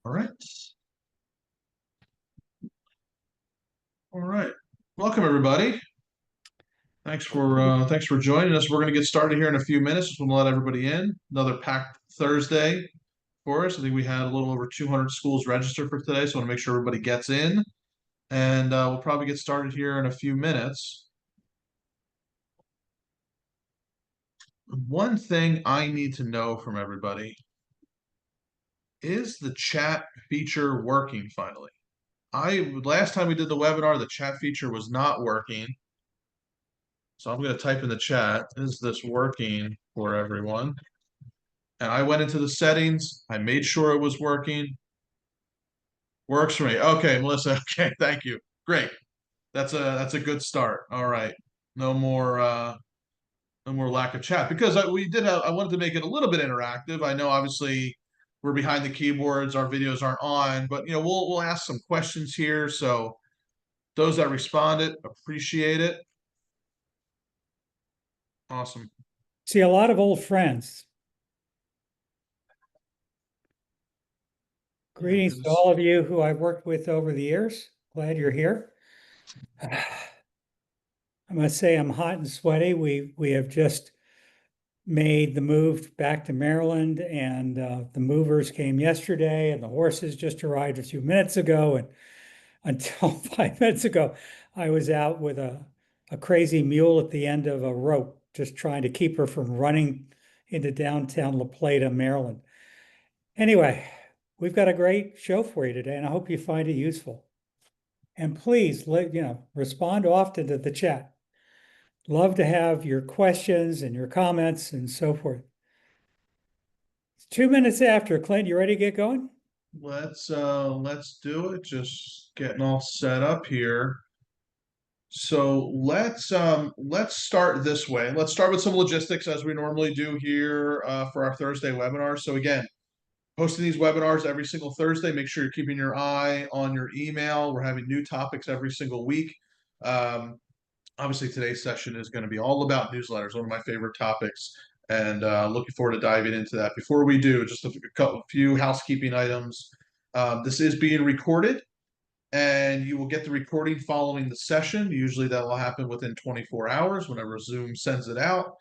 All right. All right. Welcome everybody. Thanks for joining us. We're going to get started here in a few minutes. Just want to let everybody in. Another packed Thursday for us. I think we had a little over 200 schools registered for today, so I want to make sure everybody gets in. And we'll probably get started here in a few minutes. One thing I need to know from everybody is the chat feature working finally? Last time we did the webinar, the chat feature was not working. So I'm going to type in the chat, is this working for everyone? And I went into the settings. I made sure it was working. Works for me. Okay, Melissa. Okay, thank you. Great. That's a good start. All right. No more lack of chat because I wanted to make it a little bit interactive. I know obviously we're behind the keyboards, our videos aren't on, but we'll ask some questions here. So those that responded, appreciate it. Awesome. See a lot of old friends. Greetings to all of you who I've worked with over the years. Glad you're here. I must say I'm hot and sweaty. We have just made the move back to Maryland, and the movers came yesterday, and the horses just arrived a few minutes ago. And until 5 minutes ago, I was out with a crazy mule at the end of a rope, just trying to keep her from running into downtown La Plata, Maryland. Anyway, we've got a great show for you today, and I hope you find it useful. And please respond often to the chat. Love to have your questions and your comments and so forth. It's 2 minutes after. Clint, you ready to get going? Let's do it. Just getting all set up here. So let's start this way. Let's start with some logistics as we normally do here for our Thursday webinar. So again, posting these webinars every single Thursday. Make sure you're keeping your eye on your email. We're having new topics every single week. Obviously, today's session is going to be all about newsletters, one of my favorite topics, and looking forward to diving into that. Before we do, just a few housekeeping items. This is being recorded, and you will get the recording following the session. Usually that will happen within 24 hours whenever Zoom sends it out.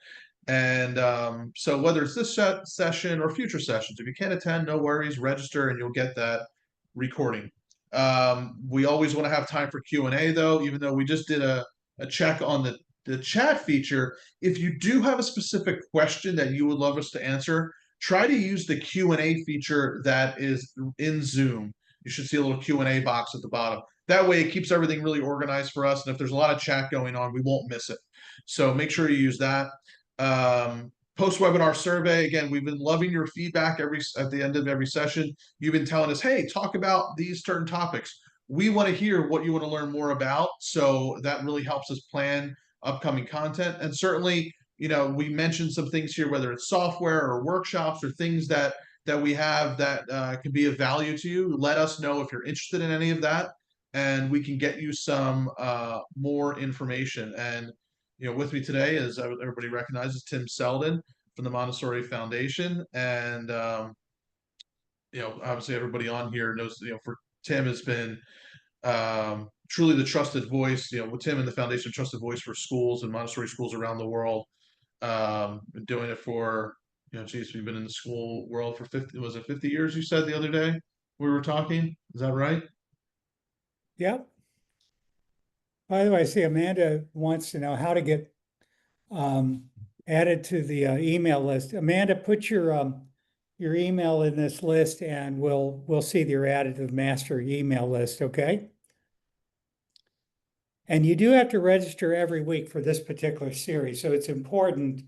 And so whether it's this session or future sessions, if you can't attend, no worries, register and you'll get that recording. We always want to have time for Q&A though, even though we just did a check on the chat feature. If you do have a specific question that you would love us to answer, try to use the Q&A feature that is in Zoom. You should see a little Q&A box at the bottom. That way it keeps everything really organized for us. And if there's a lot of chat going on, we won't miss it. So make sure you use that. Post-webinar survey. Again, we've been loving your feedback at the end of every session. You've been telling us, hey, talk about these certain topics. We want to hear what you want to learn more about. So that really helps us plan upcoming content. And certainly, we mentioned some things here, whether it's software or workshops or things that we have that can be of value to you. Let us know if you're interested in any of that, and we can get you some more information. And with me today, as everybody recognizes, Tim Selden from the Montessori Foundation, and obviously everybody on here knows. For Tim has been truly the trusted voice. With Tim and the Foundation, trusted voice for schools and Montessori schools around the world. Been doing it for geez, we've been in the school world for 50 years? You said the other day we were talking. Is that right? Yep. By the way, I see Amanda wants to know how to get added to the email list. Amanda, put your email in this list, and we'll see that you're added to the master email list. Okay. And you do have to register every week for this particular series, so it's important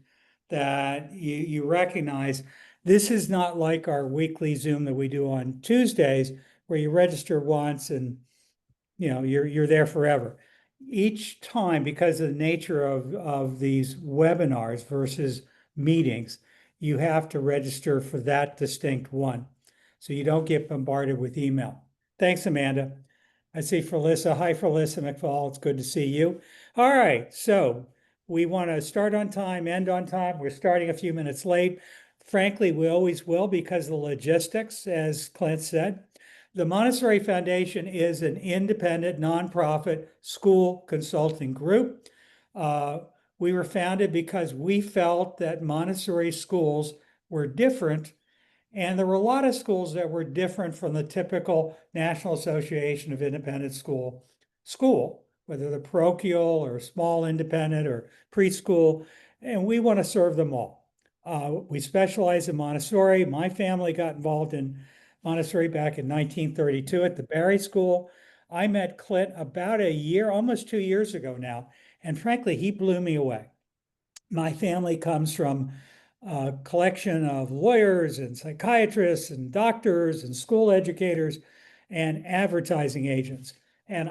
that you recognize this is not like our weekly Zoom that we do on Tuesdays, where you register once and you're there forever. Each time, because of the nature of these webinars versus meetings, you have to register for that distinct one, so you don't get bombarded with email. Thanks, Amanda. I see Felissa. Hi, Felissa McFall. It's good to see you. All right, so we want to start on time, end on time. We're starting a few minutes late. Frankly, we always will because of the logistics, as Clint said. The Montessori Foundation is an independent nonprofit school consulting group. Uh, we were founded because we felt that Montessori schools were different, and there were a lot of schools that were different from the typical National Association of Independent school, whether they're parochial or small independent or preschool, and we want to serve them all. We specialize in Montessori. My family got involved in Montessori back in 1932 at the Barry School. I met Clint about a year, almost 2 years ago now, and frankly, he blew me away. My family comes from a collection of lawyers and psychiatrists and doctors and school educators and advertising agents. And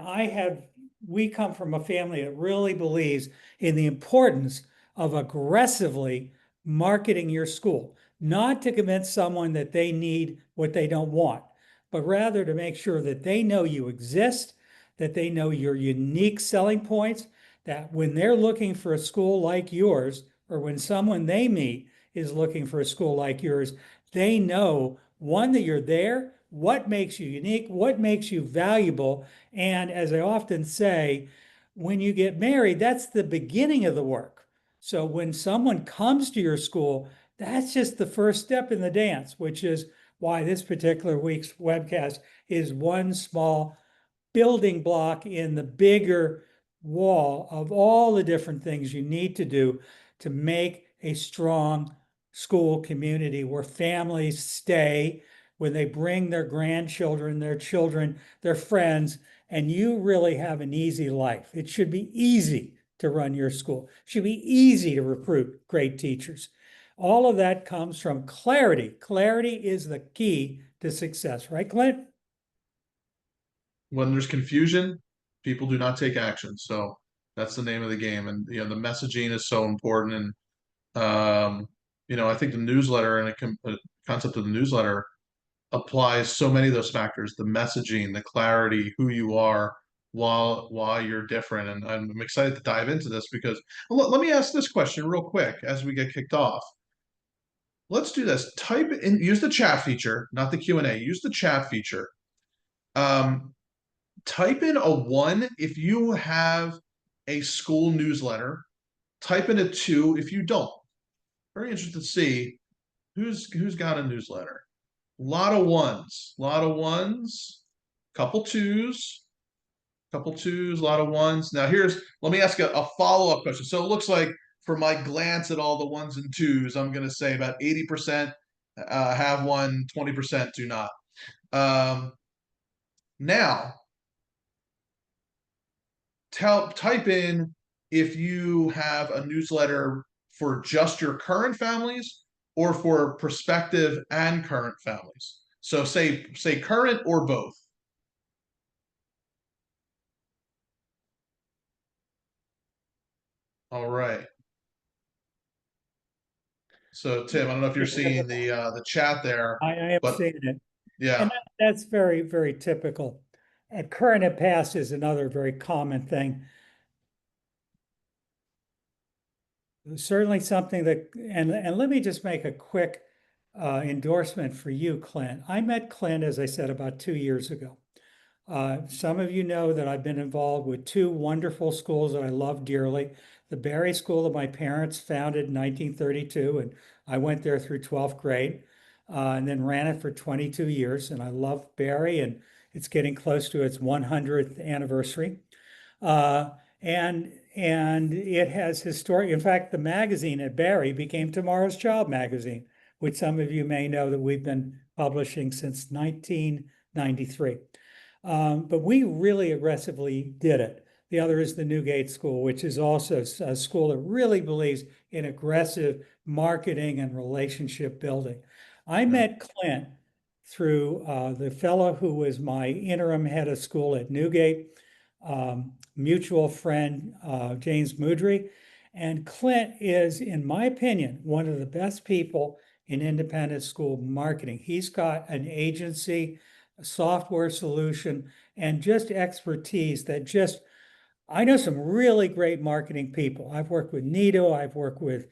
we come from a family that really believes in the importance of aggressively marketing your school, not to convince someone that they need what they don't want, but rather to make sure that they know you exist, that they know your unique selling points, that when they're looking for a school like yours, or when someone they meet is looking for a school like yours, they know one, that you're there, what makes you unique, what makes you valuable. And as I often say, when you get married, that's the beginning of the work. So when someone comes to your school, that's just the first step in the dance, which is why this particular week's webcast is one small building block in the bigger wall of all the different things you need to do to make a strong school community where families stay, when they bring their grandchildren, their children, their friends, and you really have an easy life. It should be easy to run your school. It should be easy to recruit great teachers. All of that comes from clarity. Clarity is the key to success, right, Clint? When there's confusion, people do not take action. So that's the name of the game. And the messaging is so important. And I think the newsletter and the concept of the newsletter applies so many of those factors: the messaging, the clarity, who you are, while you're different. And I'm excited to dive into this because let me ask this question real quick as we get kicked off. Let's do this. Type in, use the chat feature, not the Q&A. Use the chat feature. Um, Type in a one if you have a school newsletter. Type in a two if you don't. Very interested to see who's got a newsletter. A lot of ones, a lot of ones, couple twos, couple twos, a lot of ones. Now let me ask a follow-up question. So it looks like for my glance at all the ones and twos, I'm going to say about 80% have one, 20% do not. Now, type in if you have a newsletter for just your current families or for prospective and current families. So say current or both. All right. So Tim, I don't know if you're seeing the chat there, I am but seeing it. And yeah, that's very, very typical. And current and past is another very common thing. Certainly something that, and let me just make a quick endorsement for you, Clint. I met Clint, as I said, about 2 years ago. Some of you know that I've been involved with two wonderful schools that I love dearly. The Barry School that my parents founded in 1932, and I went there through 12th grade, and then ran it for 22 years. And I love Barry, and it's getting close to its 100th anniversary. Uh, and it has historic. In fact, the magazine at Barry became Tomorrow's Child magazine, which some of you may know that we've been publishing since 1993. But we really aggressively did it. The other is the Newgate School, which is also a school that really believes in aggressive marketing and relationship building. I yeah, met Clint through the fellow who was my interim head of school at Newgate, mutual friend, James Moudry. And Clint is, in my opinion, one of the best people in independent school marketing. He's got an agency, a software solution, and just expertise that just, I know some really great marketing people. I've worked with Nito, I've worked with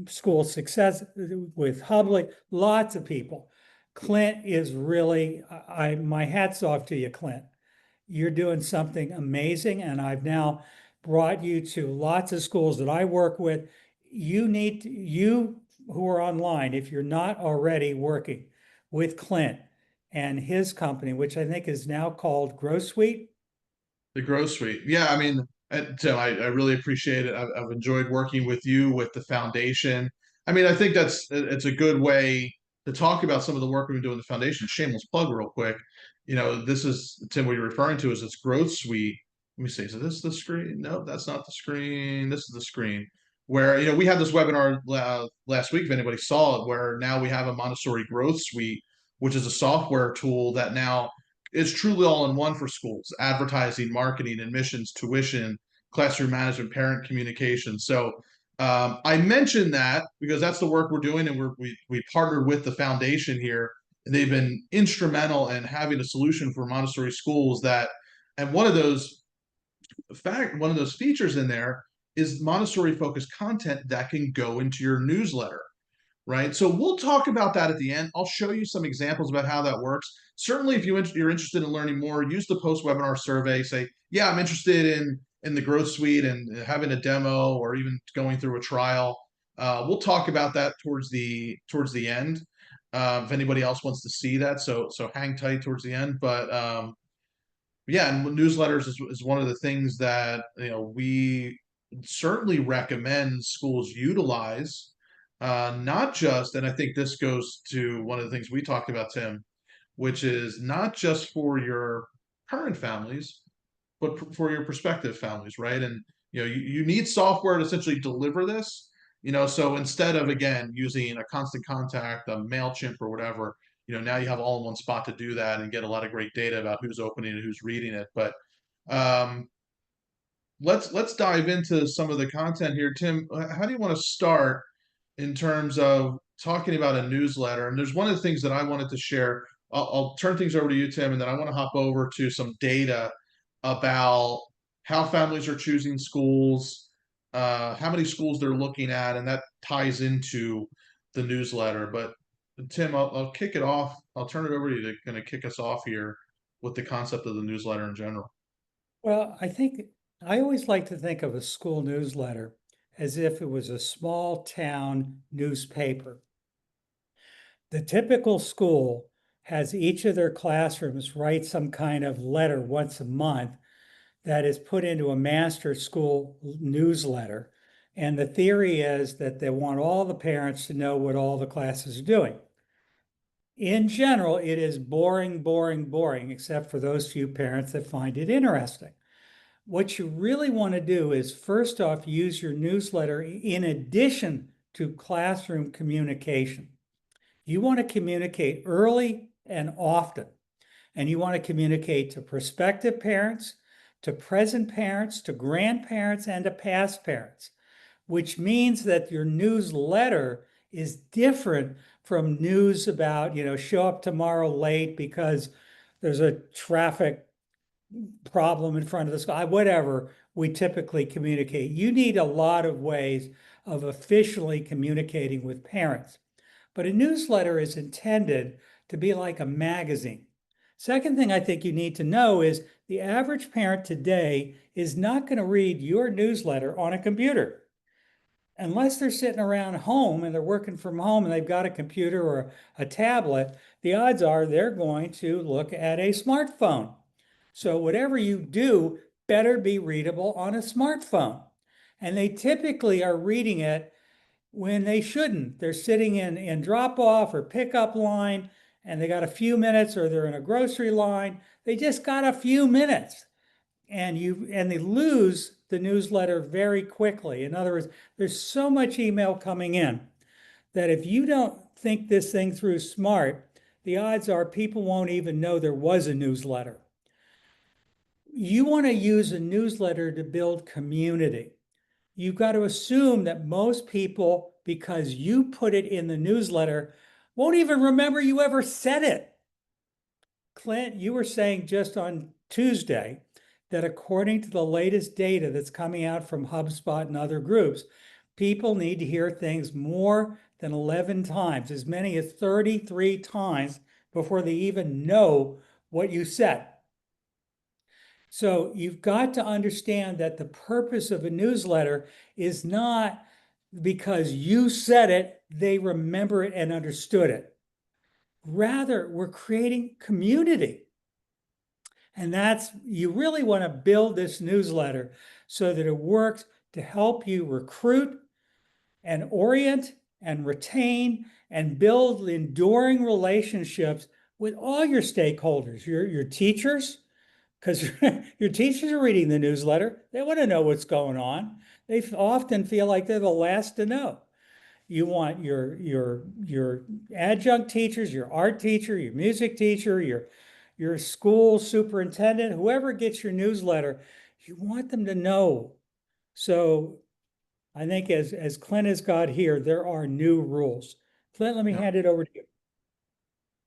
School Success, with Hubley, lots of people. Clint is really, my hat's off to you, Clint. You're doing something amazing, and I've now brought you to lots of schools that I work with. You who are online, if you're not already working with Clint and his company, which I think is now called Grow Suite. The Grow Suite. Yeah, I mean, Tim, I really appreciate it. I've enjoyed working with you with the foundation. I mean, I think it's a good way to talk about some of the work we've been doing in the foundation. Shameless plug, real quick. This is Tim. What you're referring to is this Growth Suite. Let me see. So this is the screen. No, that's not the screen. This is the screen where we had this webinar last week. If anybody saw it, where now we have a Montessori Growth Suite, which is a software tool that now it's truly all in one for schools: advertising, marketing, admissions, tuition, classroom management, parent communication. So I mentioned that because that's the work we're doing, and we partnered with the foundation here. And they've been instrumental in having a solution for Montessori schools that, and one of those features in there is Montessori focused content that can go into your newsletter, right? So we'll talk about that at the end. I'll show you some examples about how that works. Certainly, if you're interested in learning more, use the post-webinar survey. Say, yeah, I'm interested in the Growth Suite and having a demo or even going through a trial. We'll talk about that towards the end. If anybody else wants to see that, so hang tight towards the end. But yeah, and newsletters is one of the things that we certainly recommend schools utilize. Not just, and I think this goes to one of the things we talked about, Tim, which is not just for your current families, but for your prospective families, right? And you need software to essentially deliver this. So instead of, again, using a Constant Contact, a MailChimp, or whatever, now you have all in one spot to do that and get a lot of great data about who's opening and who's reading it. But um, let's dive into some of the content here. Tim, how do you want to start in terms of talking about a newsletter? And there's one of the things that I wanted to share. I'll turn things over to you, Tim, and then I want to hop over to some data about how families are choosing schools, how many schools they're looking at, and that ties into the newsletter. But Tim, I'll kick it off. I'll turn it over to you to kind of kick us off here with the concept of the newsletter in general. Well, I think I always like to think of a school newsletter as if it was a small town newspaper. The typical school has each of their classrooms write some kind of letter once a month that is put into a master school newsletter. And the theory is that they want all the parents to know what all the classes are doing. In general, it is boring, boring, boring, except for those few parents that find it interesting. What you really want to do is, first off, use your newsletter in addition to classroom communication. You want to communicate early and often, and you want to communicate to prospective parents, to present parents, to grandparents, and to past parents, which means that your newsletter is different from news about, show up tomorrow late because there's a traffic problem in front of the school, whatever we typically communicate. You need a lot of ways of officially communicating with parents. But a newsletter is intended to be like a magazine. Second thing I think you need to know is the average parent today is not going to read your newsletter on a computer. Unless they're sitting around home and they're working from home and they've got a computer or a tablet, the odds are they're going to look at a smartphone. So whatever you do better be readable on a smartphone. And they typically are reading it when they shouldn't. They're sitting in drop off or pickup line and they got a few minutes, or they're in a grocery line. They just got a few minutes. And they lose the newsletter very quickly. In other words, there's so much email coming in that if you don't think this thing through smart, the odds are people won't even know there was a newsletter. You want to use a newsletter to build community. You've got to assume that most people, because you put it in the newsletter, won't even remember you ever said it. Clint, you were saying just on Tuesday that according to the latest data that's coming out from HubSpot and other groups, people need to hear things more than 11 times, as many as 33 times before they even know what you said. So you've got to understand that the purpose of a newsletter is not because you said it, they remember it and understood it. Rather, we're creating community. And you really want to build this newsletter so that it works to help you recruit and orient and retain and build enduring relationships with all your stakeholders, your teachers, because your teachers are reading the newsletter. They want to know what's going on. They often feel like they're the last to know. You want your adjunct teachers, your art teacher, your music teacher, your school superintendent, whoever gets your newsletter, you want them to know. So I think as Clint has got here, there are new rules. Clint, let me Yeah. hand it over to you.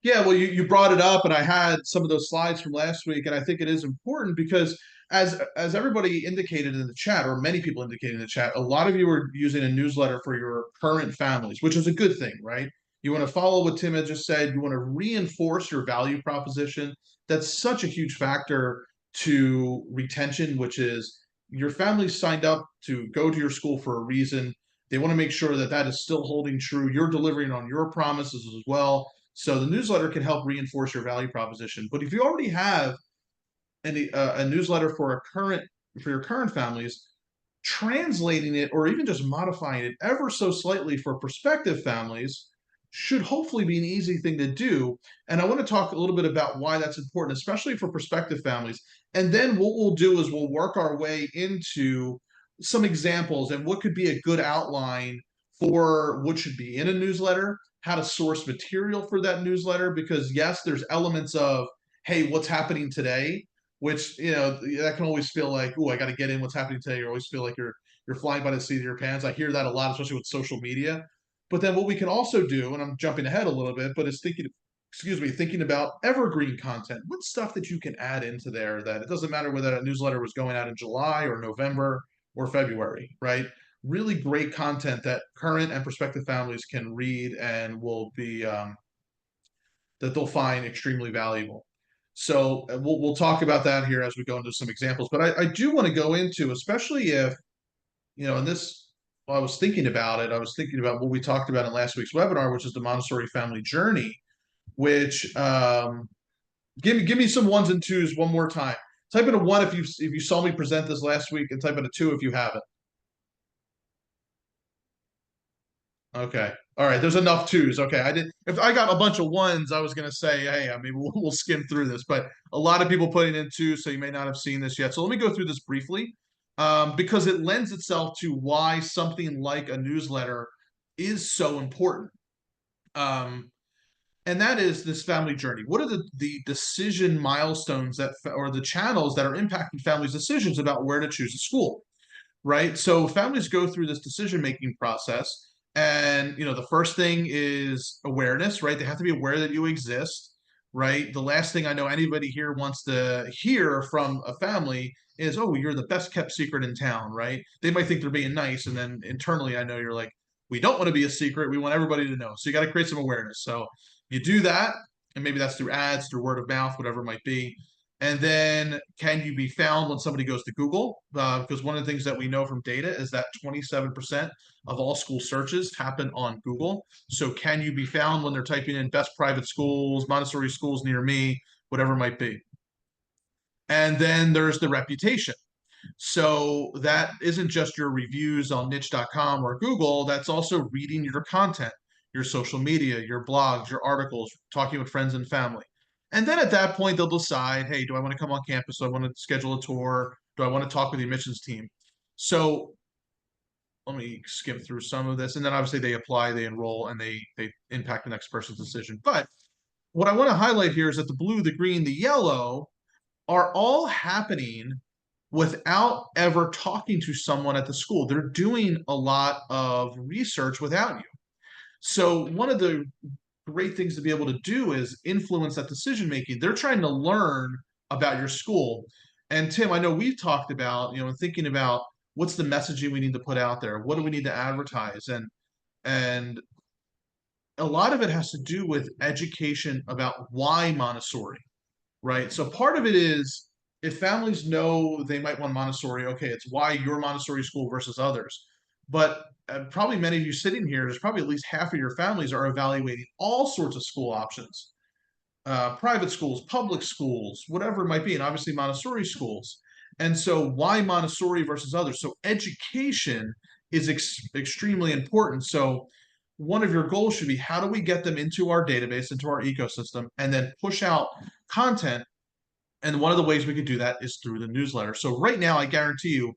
Yeah, well, you brought it up, and I had some of those slides from last week, and I think it is important because as everybody indicated in the chat, or many people indicated in the chat, a lot of you are using a newsletter for your current families, which is a good thing, right? You want to follow what Tim had just said. You want to reinforce your value proposition. That's such a huge factor to retention, which is your family signed up to go to your school for a reason. They want to make sure that that is still holding true. You're delivering on your promises as well, so the newsletter can help reinforce your value proposition. But if you already have a newsletter for your current families, translating it or even just modifying it ever so slightly for prospective families should hopefully be an easy thing to do. And I want to talk a little bit about why that's important, especially for prospective families. And then what we'll do is we'll work our way into some examples and what could be a good outline for what should be in a newsletter, how to source material for that newsletter, because yes, there's elements of, hey, what's happening today, which that can always feel like, oh, I got to get in what's happening today. You always feel like you're flying by the seat of your pants. I hear that a lot, especially with social media. But then what we can also do, and I'm jumping ahead a little bit, but is thinking about evergreen content. What's stuff that you can add into there that it doesn't matter whether that newsletter was going out in July or November or February, right? Really great content that current and prospective families can read and will be that they'll find extremely valuable. So we'll talk about that here as we go into some examples. But I do want to go into, especially if, in this, while I was thinking about it, I was thinking about what we talked about in last week's webinar, which is the Montessori family journey, which give me some ones and twos one more time. Type in a one if you saw me present this last week, and type in a two if you haven't. Okay. All right. There's enough twos. Okay. I did. If I got a bunch of ones, I was going to say, hey, I mean, we'll skim through this, but a lot of people putting in two, so you may not have seen this yet. So let me go through this briefly, because it lends itself to why something like a newsletter is so important. And that is this family journey. What are the decision milestones or the channels that are impacting families' decisions about where to choose a school? Right? So families go through this decision-making process, and the first thing is awareness, right? They have to be aware that you exist, right? The last thing I know anybody here wants to hear from a family is, oh, you're the best kept secret in town, right? They might think they're being nice, and then internally I know you're like, we don't want to be a secret. We want everybody to know. So you got to create some awareness. So you do that, and maybe that's through ads, through word of mouth, whatever it might be. And then can you be found when somebody goes to Google? Because one of the things that we know from data is that 27% of all school searches happen on Google. So can you be found when they're typing in best private schools, Montessori schools near me, whatever it might be? And then there's the reputation. So that isn't just your reviews on niche.com or Google, that's also reading your content, your social media, your blogs, your articles, talking with friends and family. And then at that point, they'll decide, hey, do I want to come on campus? Do I want to schedule a tour? Do I want to talk with the admissions team? So let me skip through some of this. And then obviously they apply, they enroll, and they impact the next person's decision. But what I want to highlight here is that the blue, the green, the yellow are all happening without ever talking to someone at the school. They're doing a lot of research without you. So one of the great things to be able to do is influence that decision making. They're trying to learn about your school. And Tim, I know we've talked about, thinking about what's the messaging we need to put out there? What do we need to advertise? And a lot of it has to do with education about why Montessori, right? So part of it is if families know they might want Montessori, okay, it's why your Montessori school versus others. But probably many of you sitting here, there's probably at least half of your families are evaluating all sorts of school options, private schools, public schools, whatever it might be, and obviously Montessori schools. And so, why Montessori versus others? So, education is extremely important. So, one of your goals should be how do we get them into our database, into our ecosystem, and then push out content. And one of the ways we could do that is through the newsletter. So, right now, I guarantee you,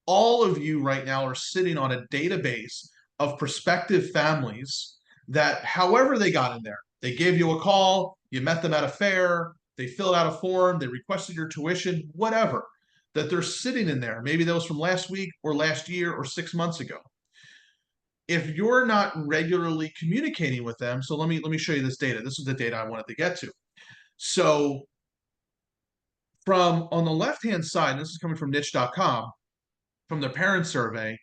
all of you right now are sitting on a database of prospective families that, however they got in there, they gave you a call, you met them at a fair, they filled out a form, they requested your tuition, whatever, that they're sitting in there. Maybe that was from last week or last year or 6 months ago. If you're not regularly communicating with them, so let me show you this data. This is the data I wanted to get to. So from on the left hand side, this is coming from niche.com, from their parent survey,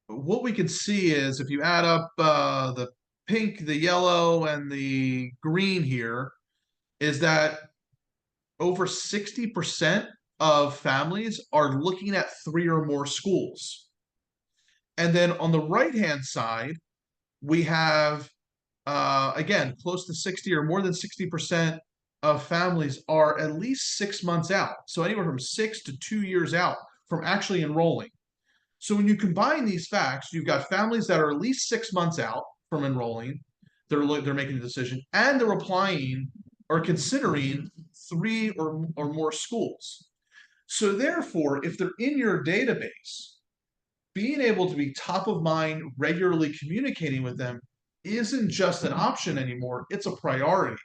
what we can see is if you add up the pink, the yellow, and the green here, is that over 60% of families are looking at three or more schools. And then on the right hand side, we have, again, close to 60 or more than 60% of families are at least 6 months out. So anywhere from 6 to 2 years out from actually enrolling. So when you combine these facts, you've got families that are at least 6 months out from enrolling. They're making a decision, and they're applying or considering three or more schools. So therefore, if they're in your database, being able to be top of mind, regularly communicating with them isn't just an option anymore, it's a priority,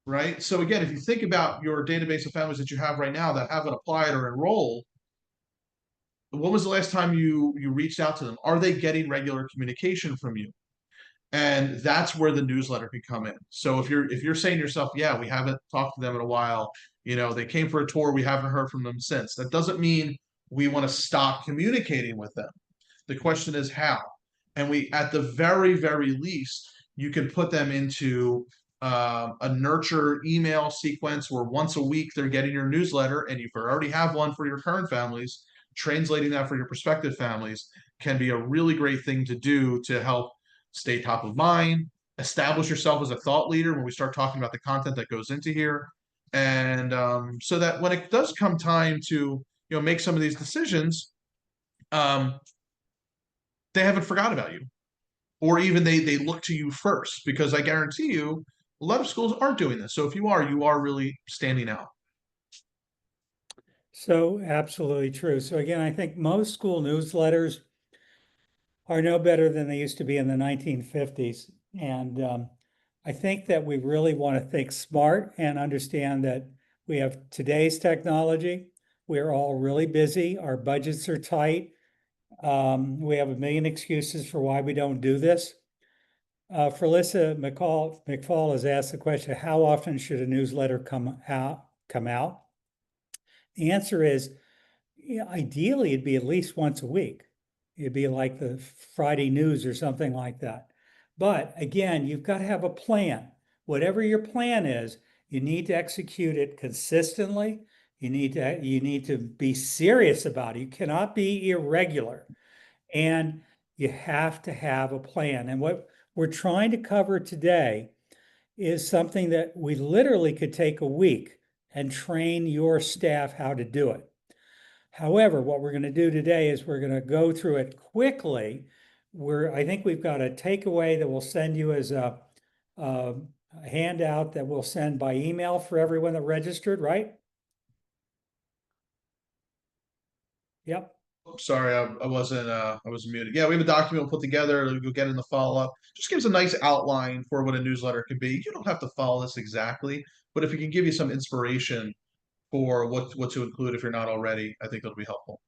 right? So again, if you think about your database of families that you have right now that haven't applied or enrolled, when was the last time you reached out to them? Are they getting regular communication from you? And that's where the newsletter can come in. So if you're saying to yourself, yeah, we haven't talked to them in a while, they came for a tour, we haven't heard from them since. That doesn't mean we want to stop communicating with them. The question is how. And we, at the very, very least, you can put them into a nurture email sequence where once a week they're getting your newsletter, and you already have one for your current families. Translating that for your prospective families can be a really great thing to do to help stay top of mind, establish yourself as a thought leader when we start talking about the content that goes into here, and so that when it does come time to make some of these decisions, um, they haven't forgot about you, or even they look to you first, because I guarantee you a lot of schools aren't doing this. So if you are really standing out. So absolutely true. So again, I think most school newsletters are no better than they used to be in the 1950s. And I think that we really want to think smart and understand that we have today's technology. We're all really busy. Our budgets are tight. We have a million excuses for why we don't do this. Felissa McFall has asked the question, how often should a newsletter come out? The answer is, ideally, it'd be at least once a week. It'd be like the Friday news or something like that. But again, you've got to have a plan. Whatever your plan is, you need to execute it consistently. You need to be serious about it. You cannot be irregular. And you have to have a plan. And what we're trying to cover today is something that we literally could take a week and train your staff how to do it. However, what we're going to do today is we're going to go through it quickly. I think we've got a takeaway that we'll send you as a handout that we'll send by email for everyone that registered, right? Yep. Sorry, I wasn't I was muted. Yeah, we have a document we'll put together. You'll get in the follow up. Just gives a nice outline for what a newsletter could be. You don't have to follow this exactly, but if it can give you some inspiration for what to include if you're not already, I think it'll be helpful.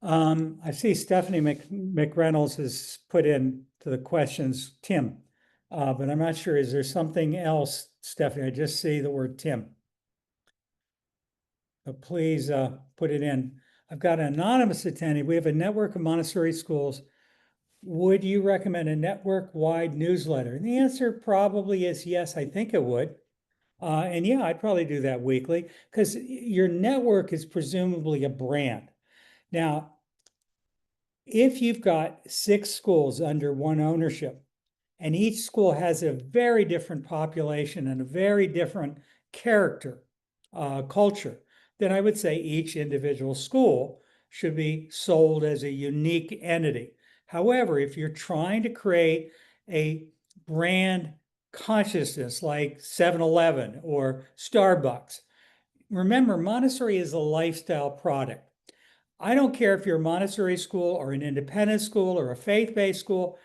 I see Stephanie McReynolds has put in to the questions, Tim, but I'm not sure. Is there something else, Stephanie? I just see the word Tim. But please put it in. I've got an anonymous attendee. We have a network of Montessori schools Would you recommend a network-wide newsletter? And the answer probably is yes, I think it would. And yeah, I'd probably do that weekly because your network is presumably a brand. Now, if you've got 6 schools under one ownership, and each school has a very different population and a very different character, culture, then I would say each individual school should be sold as a unique entity. However, if you're trying to create a brand consciousness like 7-Eleven or Starbucks, remember, Montessori is a lifestyle product. I don't care if you're a Montessori school or an independent school or a faith-based school,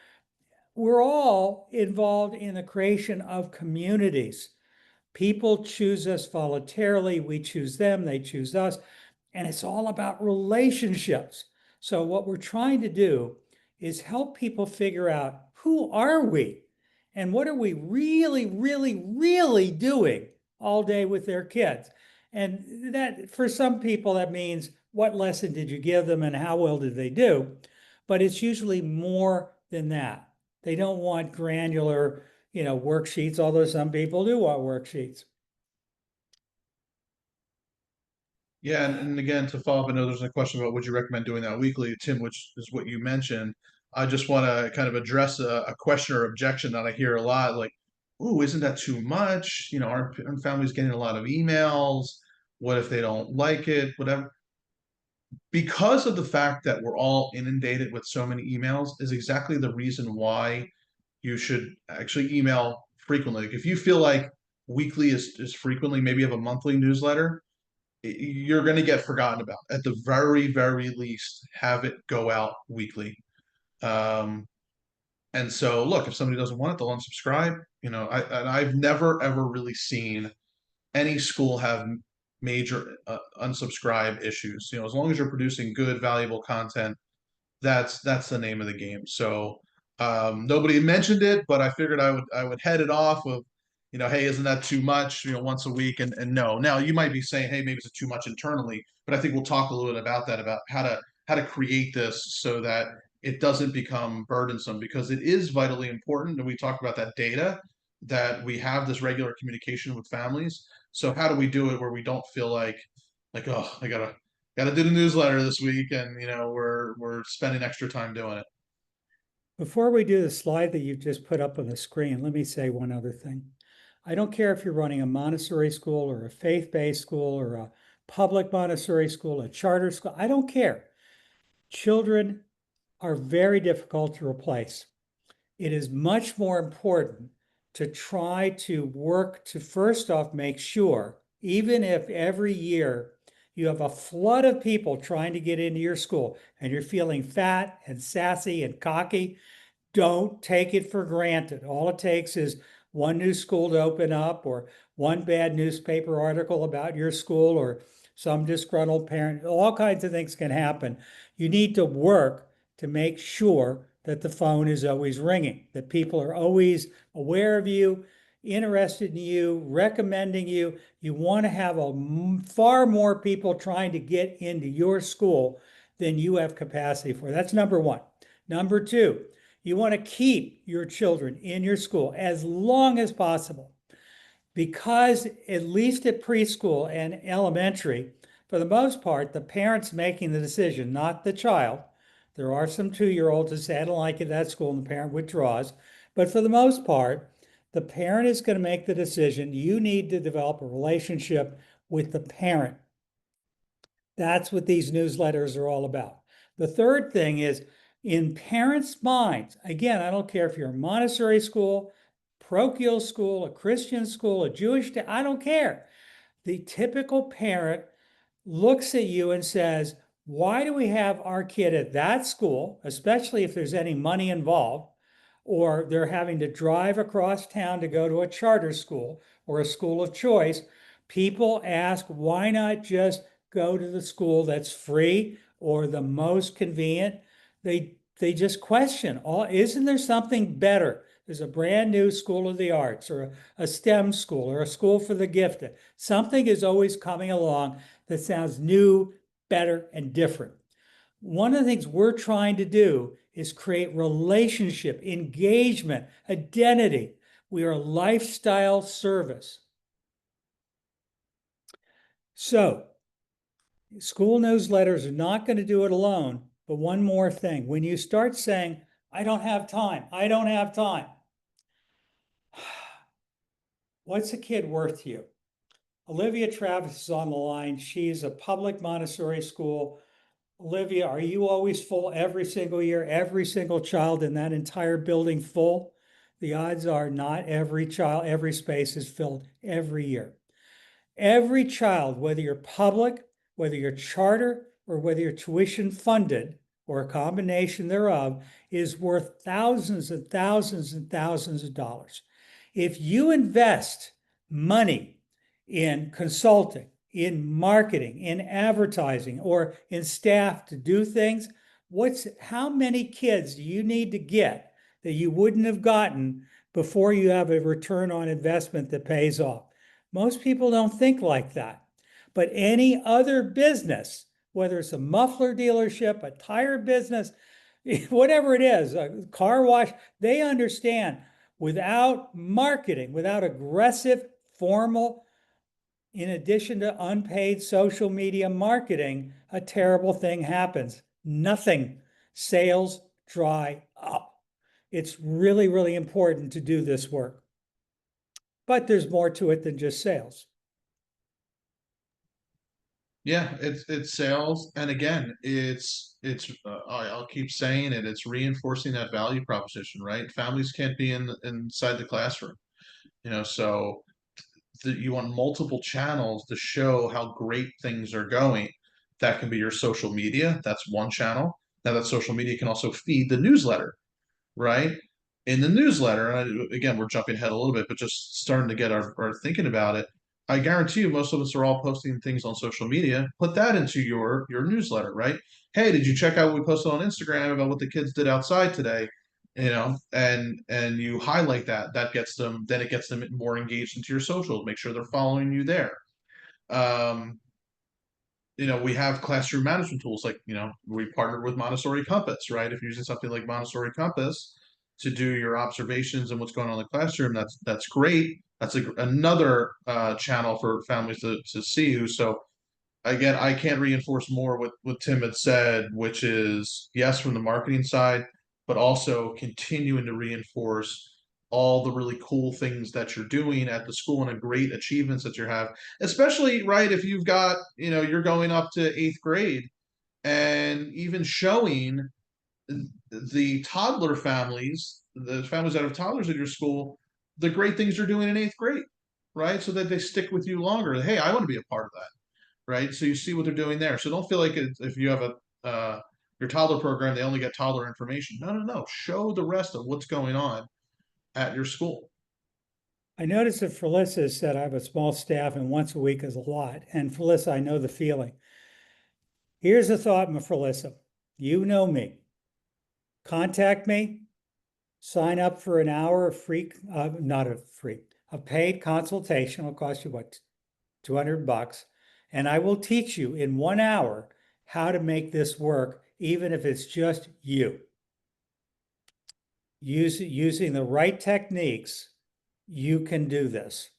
we're all involved in the creation of communities. People choose us voluntarily, we choose them, they choose us, and it's all about relationships. So what we're trying to do is help people figure out who are we and what are we really, really, really doing all day with their kids. And that for some people, that means what lesson did you give them and how well did they do? But it's usually more than that. They don't want granular, worksheets, although some people do want worksheets. Yeah, and again, to follow up, I know there's a question about would you recommend doing that weekly, Tim, which is what you mentioned. I just want to kind of address a question or objection that I hear a lot, like, "Ooh, isn't that too much? Aren't families getting a lot of emails? What if they don't like it? Whatever." Because of the fact that we're all inundated with so many emails, is exactly the reason why you should actually email frequently. Like if you feel like weekly is frequently, maybe you have a monthly newsletter, you're going to get forgotten about. At the very, very least, have it go out weekly. Um, and so, look, if somebody doesn't want it, they'll unsubscribe. I've never ever really seen any school have major unsubscribe issues. As long as you're producing good, valuable content, that's the name of the game. So nobody mentioned it, but I figured I would head it off of, hey, isn't that too much? Once a week, and no. Now you might be saying, hey, maybe it's too much internally, but I think we'll talk a little bit about that, about how to create this so that it doesn't become burdensome, because it is vitally important. And we talked about that data, that we have this regular communication with families. So how do we do it where we don't feel like, oh, I gotta do the newsletter this week, and we're spending extra time doing it. Before we do the slide that you've just put up on the screen, let me say one other thing. I don't care if you're running a Montessori school or a faith-based school or a public Montessori school, a charter school, I don't care. Children are very difficult to replace. It is much more important to try to work to first off make sure, even if every year you have a flood of people trying to get into your school and you're feeling fat and sassy and cocky, don't take it for granted. All it takes is one new school to open up, or one bad newspaper article about your school, or some disgruntled parent. All kinds of things can happen. You need to work to make sure that the phone is always ringing, that people are always aware of you, interested in you, recommending you. You want to have far more people trying to get into your school than you have capacity for. That's number one. Number two, you want to keep your children in your school as long as possible, because at least at preschool and elementary, for the most part, the parent's making the decision, not the child. There are some 2-year-olds that say, I don't like it at school, and the parent withdraws. But for the most part, the parent is going to make the decision. You need to develop a relationship with the parent. That's what these newsletters are all about. The third thing is, in parents' minds, again, I don't care if you're a Montessori school, parochial school, a Christian school, a Jewish, I don't care. The typical parent looks at you and says, why do we have our kid at that school, especially if there's any money involved, or they're having to drive across town to go to a charter school or a school of choice? People ask, why not just go to the school that's free or the most convenient? They just question, isn't there something better? There's a brand new school of the arts, or a STEM school, or a school for the gifted. Something is always coming along that sounds new, better, and different. One of the things we're trying to do is create relationship, engagement, identity. We are a lifestyle service. So, school newsletters are not going to do it alone. But one more thing, when you start saying, I don't have time, I don't have time, what's a kid worth to you? Olivia Travis is on the line. She's a public Montessori school. Olivia, are you always full every single year, every single child in that entire building full? The odds are not every child, every space is filled every year. Every child, whether you're public, whether you're charter, or whether you're tuition funded, or a combination thereof, is worth thousands and thousands and thousands of dollars. If you invest money in consulting, in marketing, in advertising, or in staff to do things, how many kids do you need to get that you wouldn't have gotten before you have a return on investment that pays off? Most people don't think like that. But any other business, whether it's a muffler dealership, a tire business, whatever it is, a car wash, they understand without marketing, without aggressive, formal, in addition to unpaid social media marketing, a terrible thing happens. Nothing. Sales dry up. It's really, really important to do this work. But there's more to it than just sales. Yeah, it's sales, and again, I'll keep saying it. It's reinforcing that value proposition, right? Families can't be inside the classroom, so you want multiple channels to show how great things are going. That can be your social media. That's one channel. Now that social media can also feed the newsletter, right? In the newsletter, and again, we're jumping ahead a little bit, but just starting to get our thinking about it. I guarantee you, most of us are all posting things on social media. Put that into your newsletter, right? Hey, did you check out what we posted on Instagram about what the kids did outside today? And you highlight that. That gets them. Then it gets them more engaged into your socials. Make sure they're following you there. Um, we have classroom management tools like, we partnered with Montessori Compass, right? If you're using something like Montessori Compass to do your observations and what's going on in the classroom, that's great. That's another channel for families to see who. So again, I can't reinforce more what Tim had said, which is yes, from the marketing side, but also continuing to reinforce all the really cool things that you're doing at the school and the great achievements that you have, especially right if you've got, you're going up to eighth grade and even showing the toddler families, the families that have toddlers at your school, the great things you're doing in eighth grade, right? So that they stick with you longer. Hey, I want to be a part of that, right? So you see what they're doing there. So don't feel like if you have your toddler program, they only get toddler information. No, no, no. Show the rest of what's going on at your school. I noticed that Felissa said I have a small staff and once a week is a lot. And Felissa, I know the feeling. Here's a thought, Felissa. You know me. Contact me, sign up for an hour of free, not a free, a paid consultation. It'll cost you what, $200, and I will teach you in 1 hour how to make this work, even if it's just you. Using the right techniques, you can do this.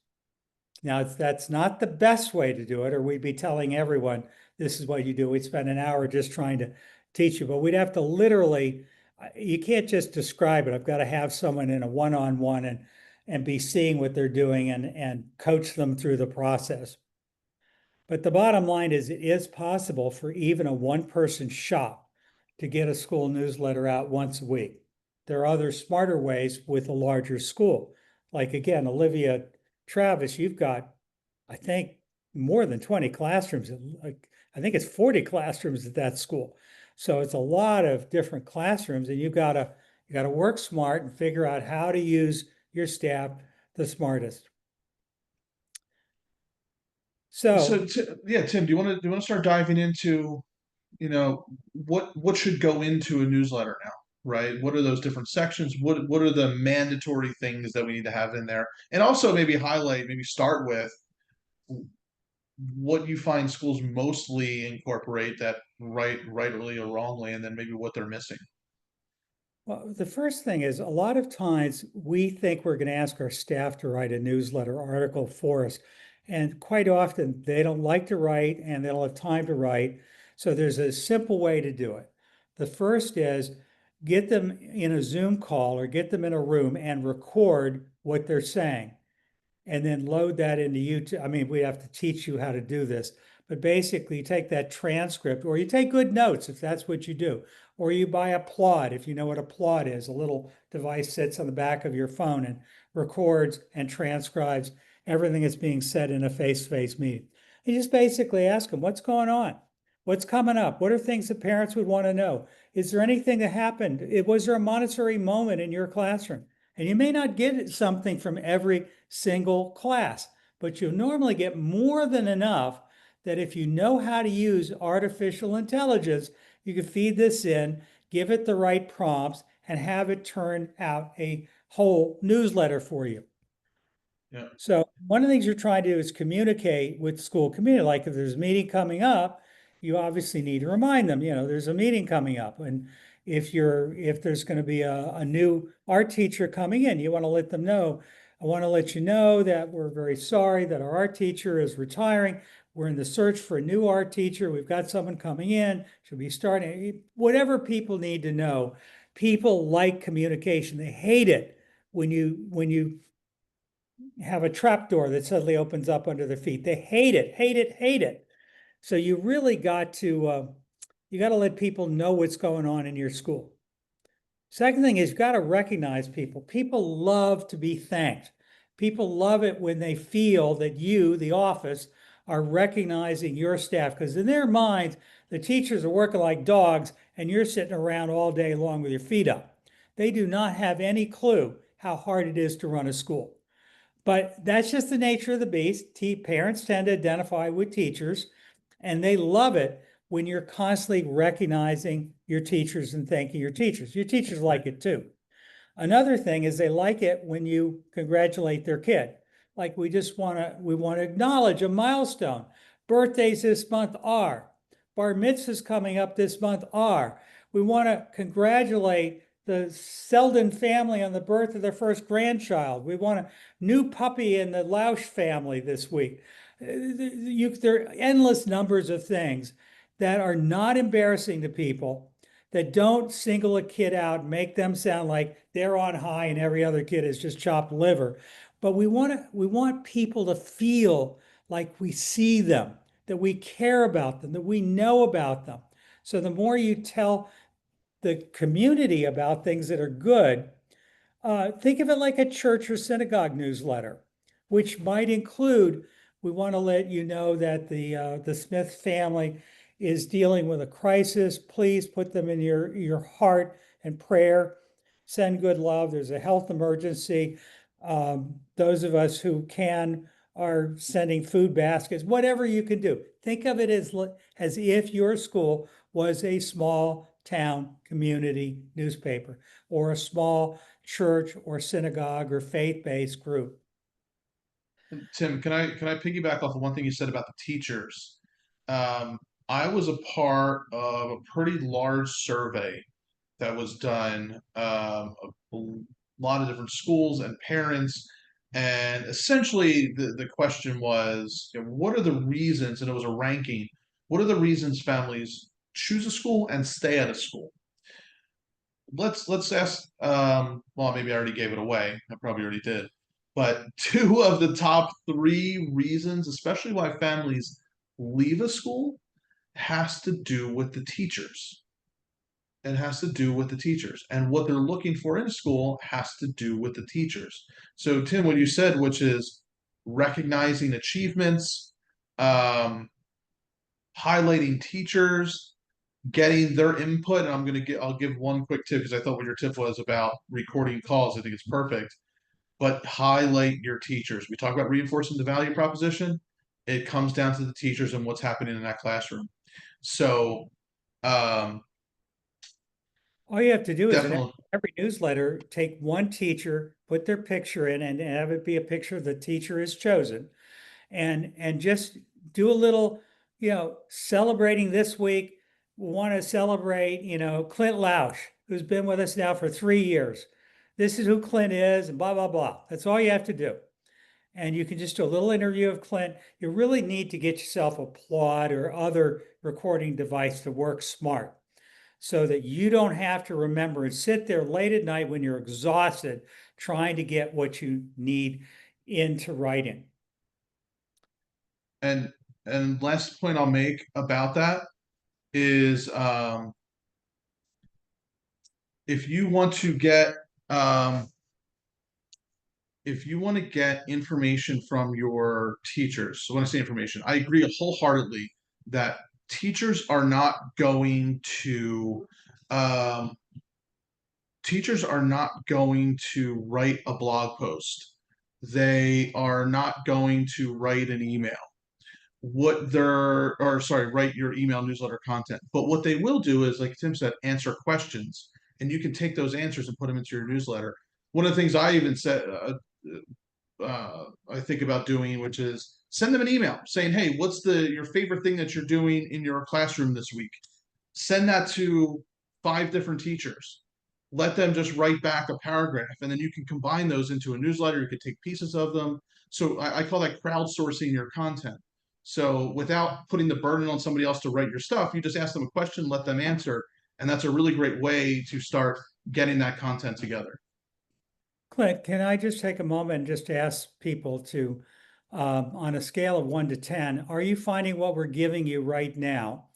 Now, that's not the best way to do it, or we'd be telling everyone this is what you do. We'd spend an hour just trying to teach you, but we'd have to literally, you can't just describe it. I've got to have someone in a one-on-one and be seeing what they're doing and coach them through the process. But the bottom line is it is possible for even a one-person shop to get a school newsletter out once a week. There are other smarter ways with a larger school. Like again, Olivia Travis, you've got, I think, more than 20 classrooms. Like I think it's 40 classrooms at that school. So it's a lot of different classrooms, and you gotta work smart and figure out how to use your staff the smartest. So So yeah, Tim, do you want to start diving into, what should go into a newsletter now, right? What are those different sections? What are the mandatory things that we need to have in there? And also maybe highlight, maybe start with what you find schools mostly incorporate that rightly or wrongly, and then maybe what they're missing. Well, the first thing is a lot of times we think we're going to ask our staff to write a newsletter article for us. And quite often they don't like to write and they don't have time to write. So there's a simple way to do it. The first is get them in a Zoom call or get them in a room and record what they're saying and then load that into YouTube. I mean, we have to teach you how to do this, but basically you take that transcript or you take good notes if that's what you do, or you buy a plot if you know what a plot is. A little device sits on the back of your phone and records and transcribes everything that's being said in a face-to-face meeting. You just basically ask them, what's going on? What's coming up? What are things that parents would want to know? Is there anything that happened? Was there a monetary moment in your classroom? And you may not get something from every single class, but you'll normally get more than enough that if you know how to use artificial intelligence, you can feed this in, give it the right prompts, and have it turn out a whole newsletter for you. Yeah. So one of the things you're trying to do is communicate with school community. Like if there's a meeting coming up, you obviously need to remind them, there's a meeting coming up. And if there's going to be a new art teacher coming in, you want to let them know, I want to let you know that we're very sorry that our art teacher is retiring. We're in the search for a new art teacher. We've got someone coming in, should be starting, whatever people need to know. People like communication. They hate it when you have a trap door that suddenly opens up under their feet. They hate it, hate it, hate it. So you really got to let people know what's going on in your school. Second thing is you've got to recognize people. People love to be thanked. People love it when they feel that you, the office, are recognizing your staff because in their minds, the teachers are working like dogs and you're sitting around all day long with your feet up. They do not have any clue how hard it is to run a school. But that's just the nature of the beast. Parents tend to identify with teachers, and they love it when you're constantly recognizing your teachers and thanking your teachers. Your teachers like it too. Another thing is they like it when you congratulate their kid. Like we want to acknowledge a milestone. Birthdays this month are. Bar mitzvahs coming up this month are. We want to congratulate the Selden family on the birth of their first grandchild. We want a new puppy in the Lausch family this week. There are endless numbers of things that are not embarrassing to people, that don't single a kid out, make them sound like they're on high and every other kid is just chopped liver. But we want people to feel like we see them, that we care about them, that we know about them. So the more you tell the community about things that are good, think of it like a church or synagogue newsletter, which might include, we want to let you know that the Smith family is dealing with a crisis. Please put them in your heart and prayer. Send good love. There's a health emergency. Those of us who can are sending food baskets, whatever you can do. Think of it as if your school was a small town community newspaper or a small church or synagogue or faith-based group. Tim, can I piggyback off of one thing you said about the teachers? Um, I was a part of a pretty large survey that was done, a lot of different schools and parents, and essentially the question was, what are the reasons? And it was a ranking. What are the reasons families choose a school and stay at a school? Let's ask. Well, maybe I already gave it away. I probably already did. But two of the top three reasons, especially why families leave a school, has to do with the teachers. It has to do with the teachers, and what they're looking for in school has to do with the teachers. So, Tim, what you said, which is recognizing achievements, um, highlighting teachers, getting their input. And I'll give one quick tip because I thought what your tip was about recording calls. I think it's perfect. But highlight your teachers. We talk about reinforcing the value proposition. It comes down to the teachers and what's happening in that classroom. So um, All you have to do is in definitely, every newsletter, take one teacher, put their picture in, and have it be a picture the teacher has chosen, and just do a little, celebrating this week. We want to celebrate, Clint Lausch, who's been with us now for 3 years. This is who Clint is, and blah, blah, blah. That's all you have to do. And you can just do a little interview of Clint. You really need to get yourself a Plod or other recording device to work smart so that you don't have to remember and sit there late at night when you're exhausted trying to get what you need into writing. And last point I'll make about that is if you want to get um, if you want to get information from your teachers, so when I say information, I agree wholeheartedly that teachers are not going to um, teachers are not going to write a blog post. They are not going to write an email. What they're, or sorry, write your email newsletter content. But what they will do is, like Tim said, answer questions, and you can take those answers and put them into your newsletter. One of the things I even said, I think about doing, which is send them an email saying, "Hey, what's the your favorite thing that you're doing in your classroom this week?" Send that to 5 different teachers. Let them just write back a paragraph, and then you can combine those into a newsletter. You could take pieces of them. So I call that crowdsourcing your content. So without putting the burden on somebody else to write your stuff, you just ask them a question, let them answer, and that's a really great way to start getting that content together. Clint, can I just take a moment and just ask people to, on a scale of 1 to 10, are you finding what we're giving you right now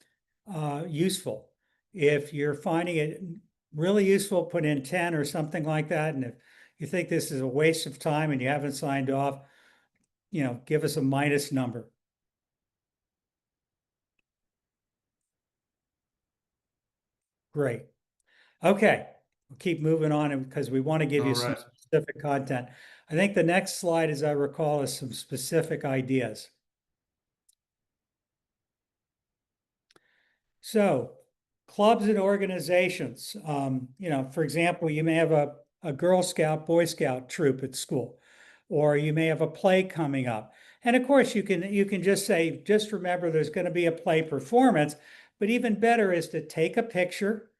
useful? If you're finding it really useful, put in 10 or something like that. And if you think this is a waste of time and you haven't signed off, give us a minus number. Great. Okay, we'll keep moving on because we want to give you All some right. specific content. I think the next slide, as I recall, is some specific ideas. So, clubs and organizations, for example, you may have a Girl Scout, Boy Scout troop at school, or you may have a play coming up. And of course, you can just say, just remember there's going to be a play performance, but even better is to take a picture.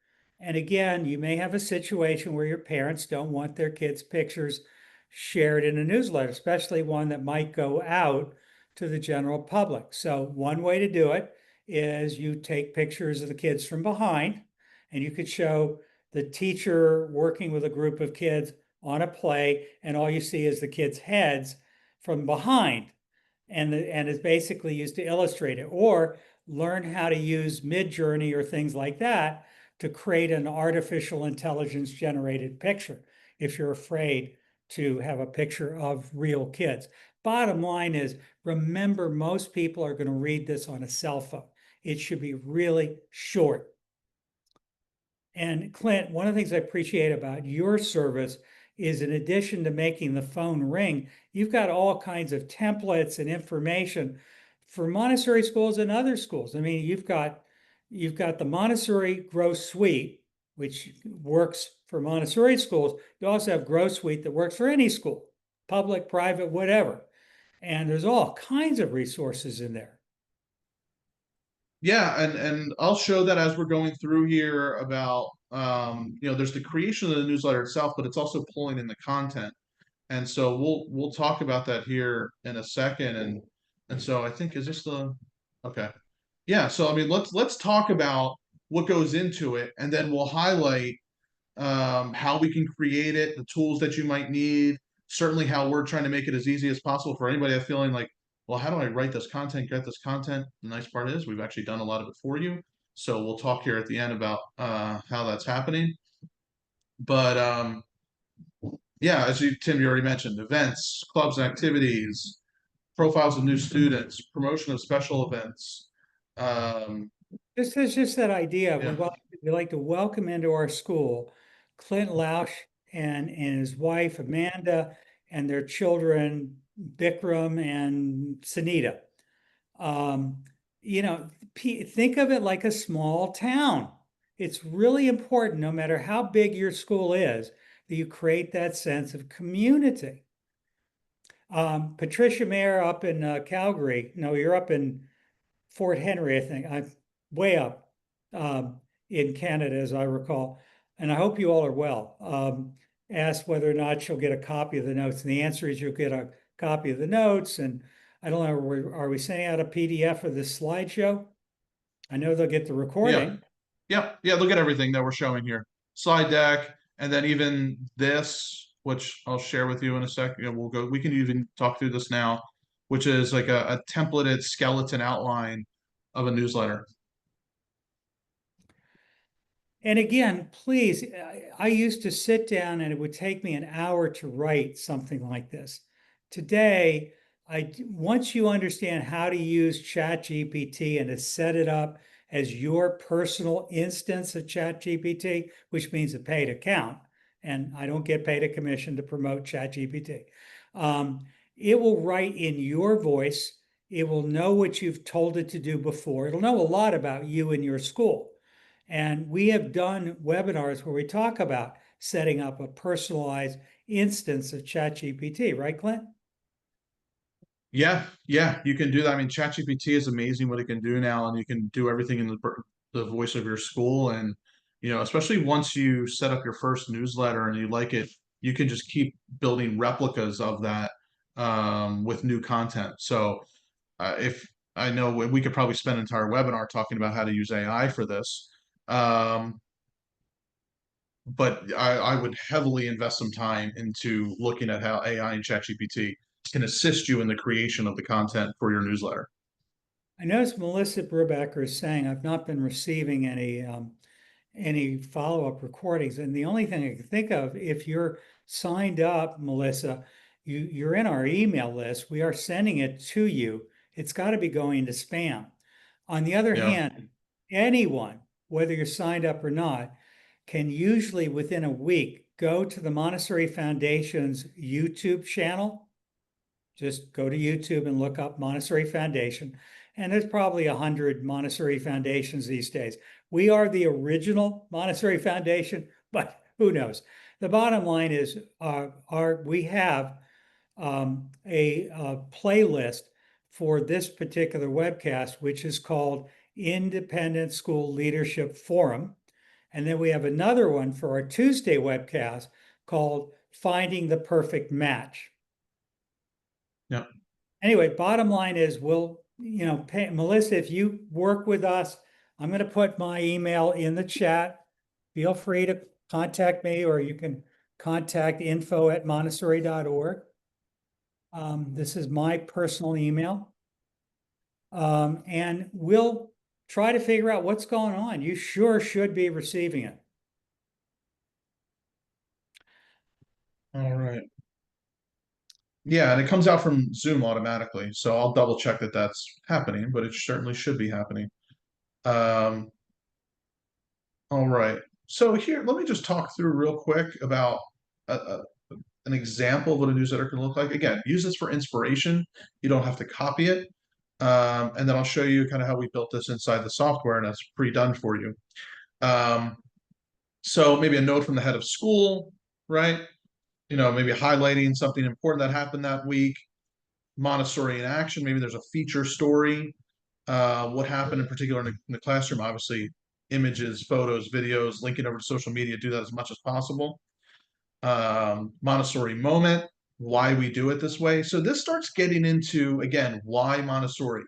And again, you may have a situation where your parents don't want their kids' pictures shared in a newsletter, especially one that might go out to the general public. So one way to do it is you take pictures of the kids from behind, and you could show the teacher working with a group of kids on a play, and all you see is the kids' heads from behind, and it's basically used to illustrate it. Or learn how to use Midjourney or things like that to create an artificial intelligence generated picture if you're afraid to have a picture of real kids. Bottom line is, remember, most people are going to read this on a cell phone. It should be really short. And Clint, one of the things I appreciate about your service is, in addition to making the phone ring, you've got all kinds of templates and information for Montessori schools and other schools. I mean, you've got the Montessori Grow Suite, which works for Montessori schools. You also have Grow Suite that works for any school, public, private, whatever. And there's all kinds of resources in there. Yeah, and I'll show that as we're going through here about there's the creation of the newsletter itself, but it's also pulling in the content. And so we'll talk about that here in a second. And so I think, is this the okay. Yeah, so I mean let's talk about what goes into it, and then we'll highlight how we can create it, the tools that you might need, certainly how we're trying to make it as easy as possible for anybody that's feeling like, well, how do I write this content, get this content? The nice part is we've actually done a lot of it for you. So we'll talk here at the end about how that's happening. But yeah, as Tim, you already mentioned, events, clubs, and activities, profiles of new students, promotion of special events. Um, This is just that idea. yeah, We like to welcome into our school Clint Lausch and his wife Amanda and their children Bikram and Sunita. Um, think of it like a small town. It's really important, no matter how big your school is, that you create that sense of community. Patricia Mayer up in Calgary. No, you're up in Fort Henry, I think. I'm way up in Canada, as I recall. And I hope you all are well. Asked whether or not she'll get a copy of the notes. And the answer is you'll get a copy of the notes. And I don't know, are we sending out a PDF of this slideshow? I know they'll get the Yeah, recording. yeah. Look at everything that we're showing here. Slide deck, and then even this, which I'll share with you in a second. We can even talk through this now, which is like a templated skeleton outline of a newsletter. And again, please, I used to sit down and it would take me an hour to write something like this. Today, once you understand how to use ChatGPT and to set it up as your personal instance of ChatGPT, which means a paid account, and I don't get paid a commission to promote ChatGPT, it will write in your voice. It will know what you've told it to do before. It'll know a lot about you and your school. And we have done webinars where we talk about setting up a personalized instance of ChatGPT, right, Clint? Yeah, you can do that. I mean, ChatGPT is amazing what it can do now, and you can do everything in the voice of your school. And especially once you set up your first newsletter and you like it, you can just keep building replicas of that with new content. So if I know we could probably spend an entire webinar talking about how to use AI for this. Um, but I would heavily invest some time into looking at how AI and ChatGPT can assist you in the creation of the content for your newsletter. I noticed Melissa Brubaker is saying I've not been receiving any follow-up recordings. And the only thing I can think of, if you're signed up, Melissa, you're in our email list. We are sending it to you. It's got to be going to spam. On the other Yeah. hand, anyone, whether you're signed up or not, can usually within a week go to the Montessori Foundation's YouTube channel. Just go to YouTube and look up Montessori Foundation. And there's probably 100 Montessori Foundations these days. We are the original Montessori Foundation, but who knows? The bottom line is we have a playlist for this particular webcast, which is called Independent School Leadership Forum. And then we have another one for our Tuesday webcast called Finding the Perfect Match. Yeah. Anyway, bottom line is we'll, pay, Melissa, if you work with us, I'm going to put my email in the chat. Feel free to contact me, or you can contact info@montessori.org. This is my personal email. And we'll try to figure out what's going on. You sure should be receiving it. All right. Yeah, and it comes out from Zoom automatically. So I'll double check that that's happening, but it certainly should be happening. Um, all right. So here, let me just talk through real quick about an example of what a newsletter can look like. Again, use this for inspiration. You don't have to copy it. And then I'll show you kind of how we built this inside the software, and that's pre-done for you. Um, so maybe a note from the head of school, right? Maybe highlighting something important that happened that week. Montessori in action. Maybe there's a feature story. What happened in particular in the classroom? Obviously, images, photos, videos, linking over to social media. Do that as much as possible. Montessori moment. Why we do it this way. So this starts getting into, again, why Montessori.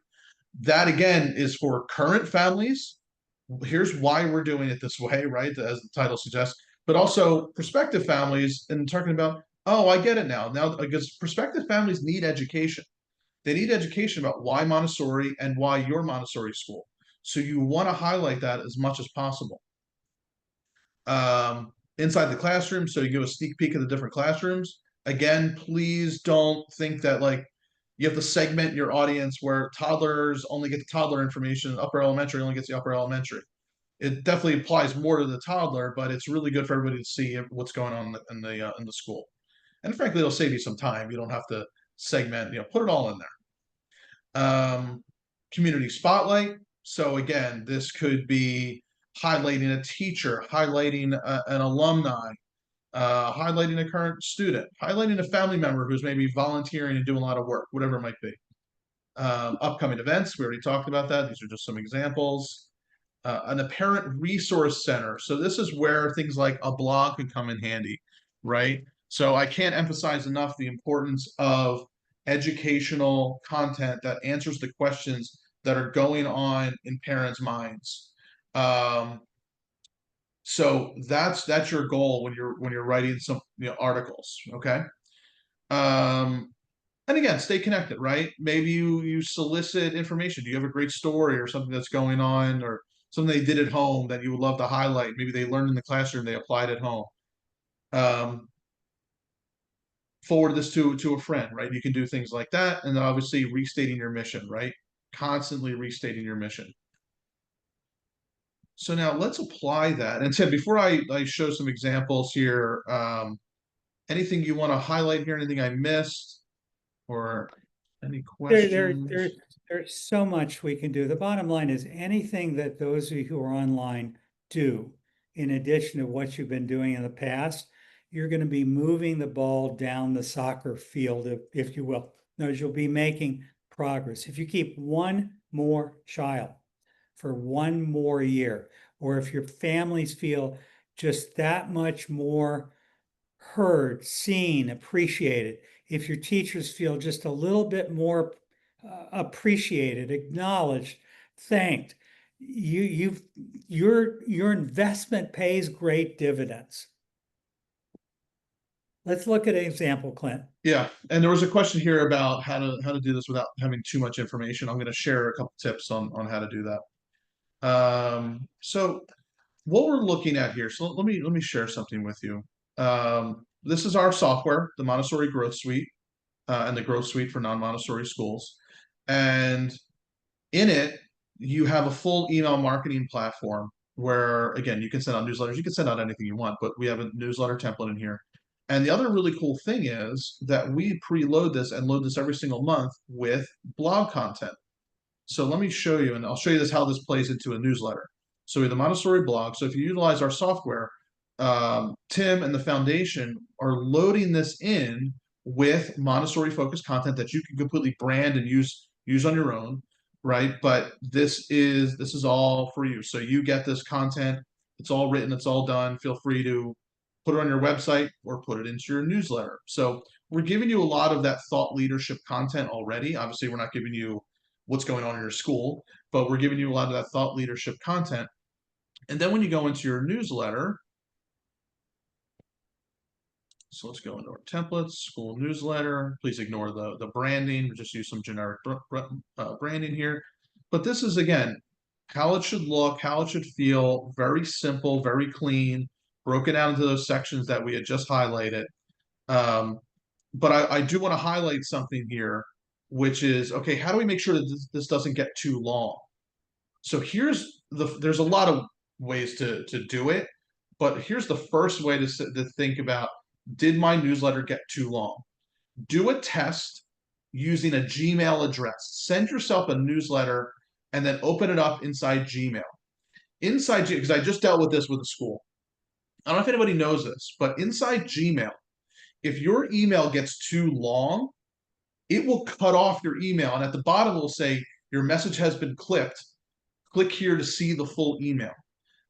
That again is for current families. Here's why we're doing it this way, right? As the title suggests, but also prospective families and talking about, oh, I get it now. Now, because prospective families need education. They need education about why Montessori and why your Montessori school. So you want to highlight that as much as possible. Inside the classroom, so you give a sneak peek of the different classrooms. Again, please don't think that like you have to segment your audience where toddlers only get the toddler information, upper elementary only gets the upper elementary. It definitely applies more to the toddler, but it's really good for everybody to see what's going on in the school. And frankly, it'll save you some time. You don't have to segment. Put it all in there. Community spotlight. So again, this could be highlighting a teacher, highlighting an alumni, highlighting a current student, highlighting a family member who's maybe volunteering and doing a lot of work, whatever it might be. Upcoming events, we already talked about that. These are just some examples. An apparent resource center. So this is where things like a blog can come in handy, right? So I can't emphasize enough the importance of educational content that answers the questions that are going on in parents' minds. So that's your goal when you're writing some articles, okay? Um, and again, stay connected, right? Maybe you solicit information. Do you have a great story or something that's going on or something they did at home that you would love to highlight? Maybe they learned in the classroom, they applied at home. Um, Forward this to a friend, right? You can do things like that, and then obviously restating your mission, right? Constantly restating your mission. So now let's apply that. And Tim, before I show some examples here, anything you want to highlight here? Anything I missed or any There, there, there, questions? there's so much we can do. The bottom line is anything that those of you who are online do, in addition to what you've been doing in the past, you're going to be moving the ball down the soccer field, if you will. In other words, you'll be making progress. If you keep one more child for one more year, or if your families feel just that much more heard, seen, appreciated, if your teachers feel just a little bit more appreciated, acknowledged, thanked, your investment pays great dividends. Let's look at an example, Clint. Yeah, and there was a question here about how to do this without having too much information. I'm going to share a couple tips on how to do that. So what we're looking at here. So let me share something with you. This is our software, the Montessori Growth Suite, and the Growth Suite for non-Montessori schools. And in it, you have a full email marketing platform where, again, you can send out newsletters. You can send out anything you want, but we have a newsletter template in here. And the other really cool thing is that we preload this and load this every single month with blog content. So let me show you, and I'll show you this how this plays into a newsletter. So we have the Montessori blog. So if you utilize our software, Tim and the foundation are loading this in with Montessori focused content that you can completely brand and use on your own, right? But this is all for you. So you get this content. It's all written. It's all done. Feel free to put it on your website or put it into your newsletter. So we're giving you a lot of that thought leadership content already. Obviously, we're not giving you what's going on in your school, but we're giving you a lot of that thought leadership content. And then when you go into your newsletter, so let's go into our templates, school newsletter. Please ignore the branding. Just use some generic branding here. But this is, again, how it should look, how it should feel. Very simple, very clean, broken out into those sections that we had just highlighted. But I do want to highlight something here, which is, okay, how do we make sure that this doesn't get too long? So there's a lot of ways to do it, but here's the first way to think about, did my newsletter get too long? Do a test using a Gmail address. Send yourself a newsletter and then open it up inside Gmail. Because I just dealt with this with a school. I don't know if anybody knows this, but inside Gmail, if your email gets too long, it will cut off your email. And at the bottom, it will say, your message has been clipped. Click here to see the full email.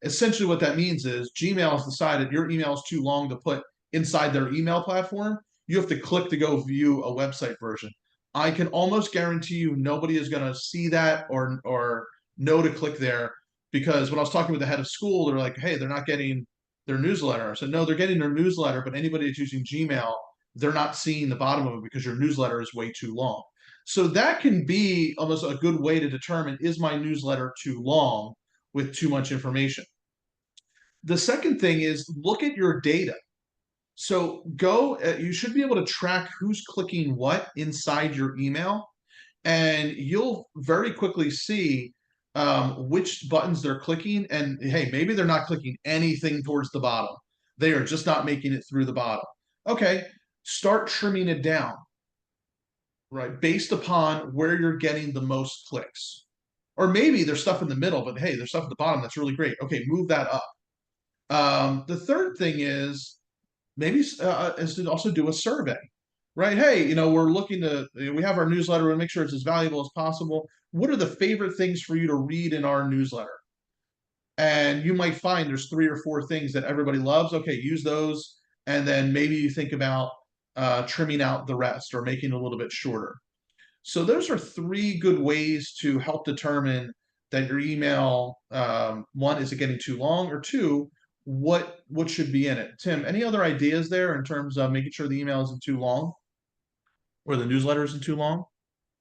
Essentially, what that means is Gmail has decided your email is too long to put inside their email platform. You have to click to go view a website version. I can almost guarantee you nobody is going to see that or know to click there, because when I was talking with the head of school, they're like, hey, they're not getting their newsletter. I said, no, they're getting their newsletter, but anybody that's using Gmail, they're not seeing the bottom of it because your newsletter is way too long. So that can be almost a good way to determine, is my newsletter too long with too much information? The second thing is look at your data. So you should be able to track who's clicking what inside your email, and you'll very quickly see which buttons they're clicking. And hey, maybe they're not clicking anything towards the bottom. They are just not making it through the bottom. Okay, start trimming it down, right? Based upon where you're getting the most clicks. Or maybe there's stuff in the middle, but hey, there's stuff at the bottom that's really great. Okay, move that up. The third thing is maybe is to also do a survey, right? Hey, we're looking to, we have our newsletter, we make sure it's as valuable as possible. What are the favorite things for you to read in our newsletter? And you might find there's three or four things that everybody loves. Okay, use those, and then maybe you think about trimming out the rest or making it a little bit shorter. So those are three good ways to help determine that your email, one, is it getting too long, or two, what should be in it. Tim, any other ideas there in terms of making sure the email isn't too long or the newsletter isn't too long?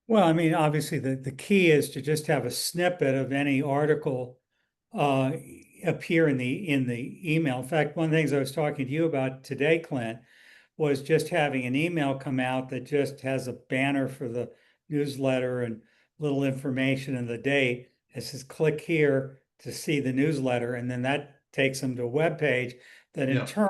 Well, I mean, obviously the key is to just have a snippet of any article uh, appear in the email. In fact, one of the things I was talking to you about today, Clint, was just having an email come out that just has a banner for the newsletter and little information and the date. It says click here to see the newsletter, and then that takes them to a web page that in Yeah. turn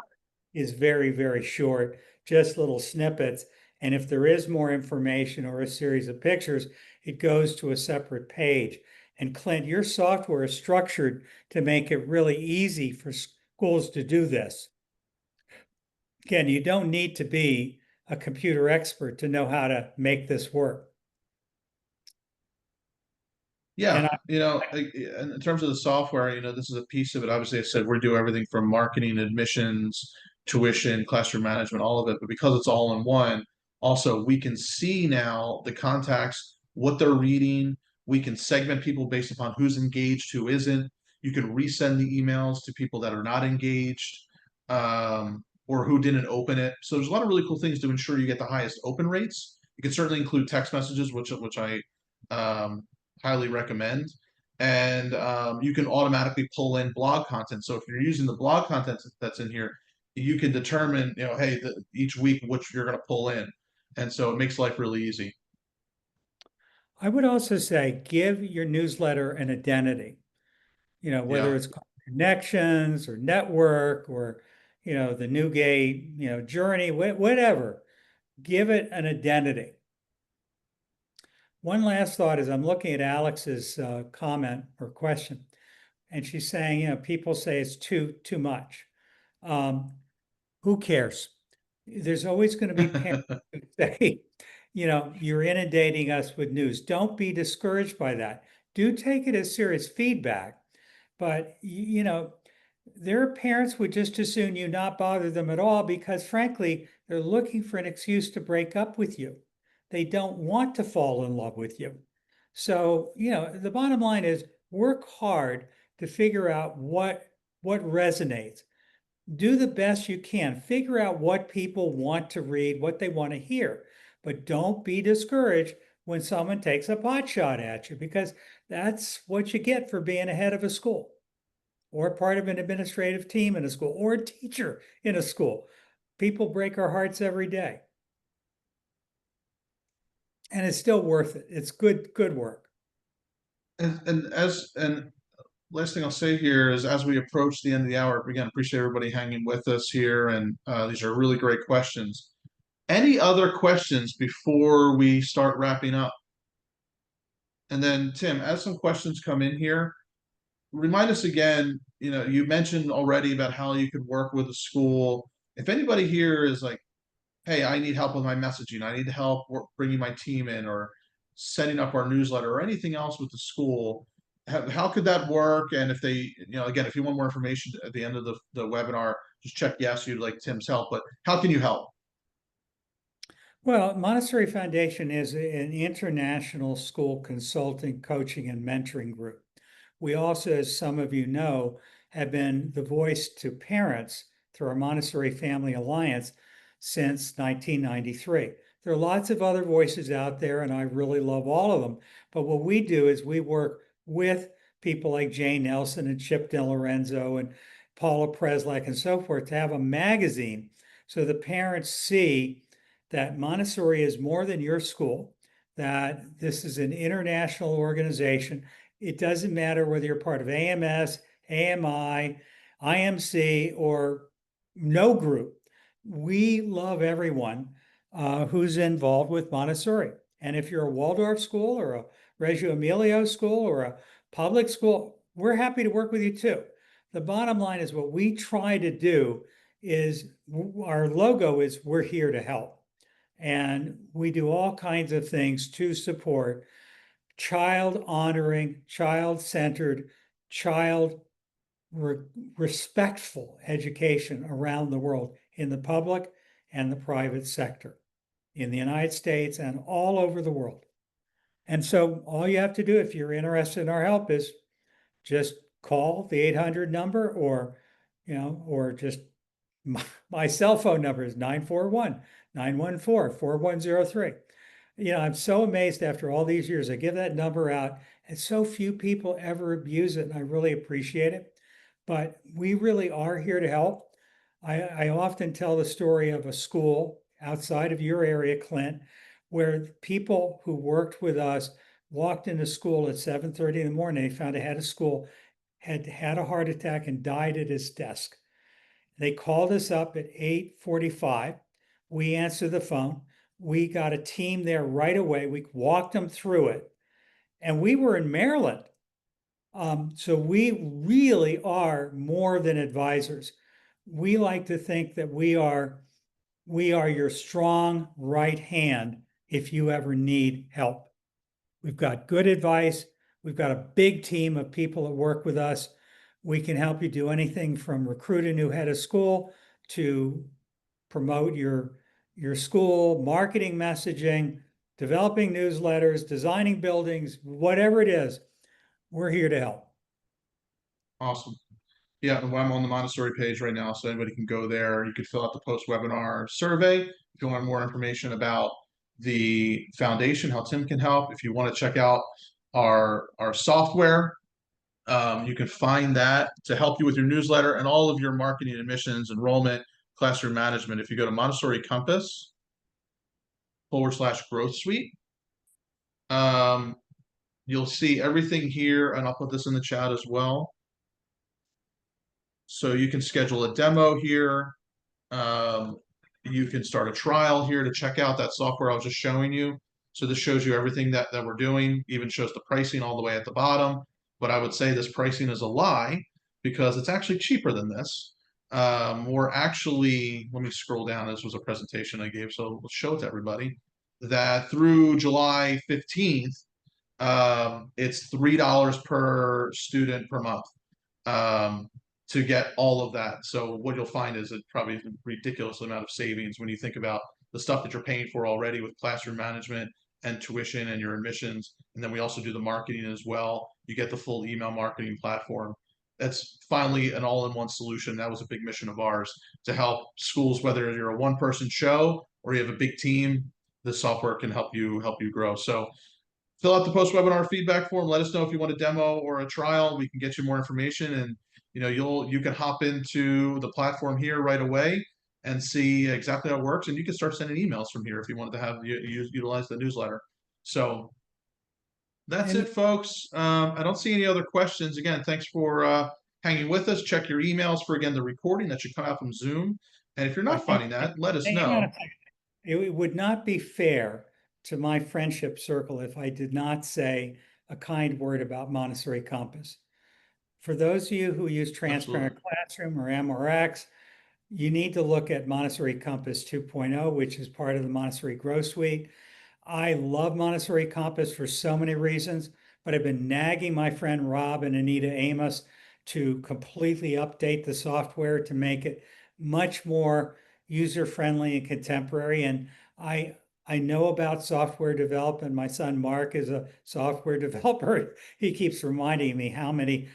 is very, very short, just little snippets. And if there is more information or a series of pictures, it goes to a separate page. And Clint, your software is structured to make it really easy for schools to do this. Again, you don't need to be a computer expert to know how to make this work. And Yeah, I, in terms of the software, this is a piece of it. Obviously, I said we do everything from marketing, admissions, tuition, classroom management, all of it. But because it's all in one, also we can see now the contacts, what they're reading. We can segment people based upon who's engaged, who isn't. You can resend the emails to people that are not engaged, or who didn't open it. So there's a lot of really cool things to ensure you get the highest open rates. You can certainly include text messages, which I um, highly recommend. And you can automatically pull in blog content. So if you're using the blog content that's in here, you can determine, hey, each week which you're going to pull in. And so it makes life really easy. I would also say give your newsletter an identity, whether Yeah. it's called connections or network or, the Newgate, journey, whatever. Give it an identity. One last thought is I'm looking at Alex's comment or question, and she's saying, people say it's too much. Um, who cares? There's always going to be parents who say, you're inundating us with news. Don't be discouraged by that. Do take it as serious feedback, but their parents would just as soon you not bother them at all because frankly, they're looking for an excuse to break up with you. They don't want to fall in love with you. So, the bottom line is work hard to figure out what resonates. Do the best you can. Figure out what people want to read, what they want to hear. But don't be discouraged when someone takes a pot shot at you because that's what you get for being a head of a school or part of an administrative team in a school or a teacher in a school. People break our hearts every day. And it's still worth it. It's good work. And last thing I'll say here is as we approach the end of the hour, again, appreciate everybody hanging with us here. And these are really great questions. Any other questions before we start wrapping up? And then, Tim, as some questions come in here, remind us again, you mentioned already about how you could work with a school. If anybody here is like, hey, I need help with my messaging, I need help bringing my team in or setting up our newsletter or anything else with the school, how could that work? And if they, again, if you want more information at the end of the webinar, just check yes, you'd like Tim's help, but how can you help? Well, Montessori Foundation is an international school consulting, coaching, and mentoring group. We also, as some of you know, have been the voice to parents through our Montessori Family Alliance since 1993. There are lots of other voices out there, and I really love all of them. But what we do is we work with people like Jane Nelson and Chip DeLorenzo and Paula Preslak and so forth to have a magazine so the parents see that Montessori is more than your school, that this is an international organization. It doesn't matter whether you're part of AMS, AMI, IMC, or no group. We love everyone who's involved with Montessori. And if you're a Waldorf school or a Reggio Emilio school or a public school, we're happy to work with you too. The bottom line is what we try to do is our logo is we're here to help. And we do all kinds of things to support child honoring, child centered, child re- respectful education around the world in the public and the private sector in the United States and all over the world. And so all you have to do if you're interested in our help is just call the 800 number or just my cell phone number is 941-914-4103. I'm so amazed after all these years. I give that number out and so few people ever abuse it. And I really appreciate it. But we really are here to help. I often tell the story of a school outside of your area, Clint, where people who worked with us walked into school at 7:30 in the morning. They found a head of school had had a heart attack and died at his desk. They called us up at 8:45. We answered the phone. We got a team there right away. We walked them through it. And we were in Maryland. So we really are more than advisors. We like to think that we are your strong right hand if you ever need help. We've got good advice. We've got a big team of people that work with us. We can help you do anything from recruit a new head of school to promote your school, marketing messaging, developing newsletters, designing buildings, whatever it is, we're here to help. Awesome. Yeah, and I'm on the Montessori page right now, so anybody can go there. You could fill out the post-webinar survey if you want more information about the foundation, how Tim can help. If you want to check out our software, you can find that to help you with your newsletter and all of your marketing, admissions, enrollment, classroom management. If you go to Montessori Compass / growth suite, um, you'll see everything here, and I'll put this in the chat as well. So you can schedule a demo here. Um, you can start a trial here to check out that software I was just showing you. So this shows you everything that we're doing, even shows the pricing all the way at the bottom. But I would say this pricing is a lie because it's actually cheaper than this. We're actually, let me scroll down. This was a presentation I gave, so let's show it to everybody. That through July 15th, it's $3 per student per month. Um, to get all of that. So what you'll find is it probably a ridiculous amount of savings when you think about the stuff that you're paying for already with classroom management and tuition and your admissions. And then we also do the marketing as well. You get the full email marketing platform. That's finally an all-in-one solution. That was a big mission of ours to help schools, whether you're a one-person show or you have a big team, the software can help you grow. So fill out the post-webinar feedback form. Let us know if you want a demo or a trial. We can get you more information, and you can hop into the platform here right away and see exactly how it works. And you can start sending emails from here if you wanted to have utilize the newsletter. So that's it, And folks. I don't see any other questions. Again, thanks for hanging with us. Check your emails for again the recording that should come out from Zoom. And if you're not finding that, let us hang on a know. second. It would not be fair to my friendship circle if I did not say a kind word about Montessori Compass. For those of you who use Transparent Absolutely. Classroom or MRX, you need to look at Montessori Compass 2.0, which is part of the Montessori Growth Suite. I love Montessori Compass for so many reasons, but I've been nagging my friend Rob and Anita Amos to completely update the software to make it much more user-friendly and contemporary. And I know about software development. My son Mark is a software developer. He keeps reminding me how many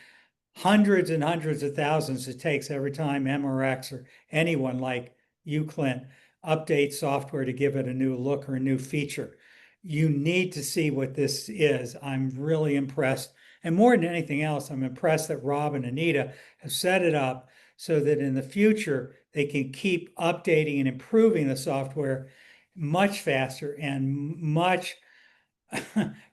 hundreds and hundreds of thousands it takes every time MRX or anyone like you, Clint, updates software to give it a new look or a new feature. You need to see what this is. I'm really impressed. And more than anything else, I'm impressed that Rob and Anita have set it up so that in the future they can keep updating and improving the software much faster and much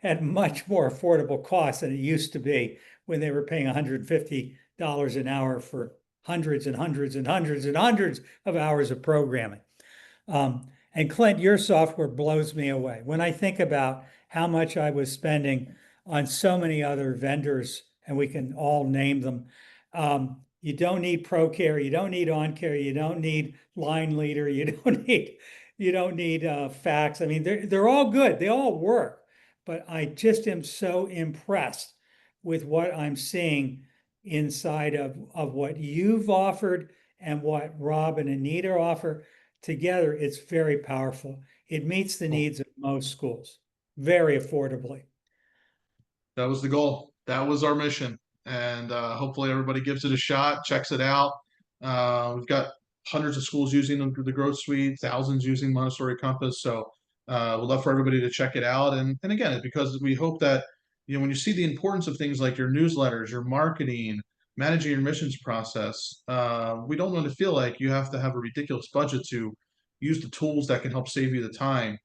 at much more affordable cost than it used to be when they were paying $150 an hour for hundreds and hundreds and hundreds and hundreds of hours of programming. And Clint, your software blows me away. When I think about how much I was spending on so many other vendors, and we can all name them, You don't need pro care, you don't need on care, you don't need line leader, you don't need facts. I mean, they're all good, they all work, but I just am so impressed with what I'm seeing inside of what you've offered and what Rob and Anita offer together. It's very powerful. It meets the Well, needs of most schools very affordably. that was the goal. That was our mission. And hopefully everybody gives it a shot, checks it out. We've got hundreds of schools using the Growth Suite, thousands using Montessori Compass. So we'd love for everybody to check it out. And again, it's because we hope that, when you see the importance of things like your newsletters, your marketing, managing your missions process, we don't want to feel like you have to have a ridiculous budget to use the tools that can help save you the time.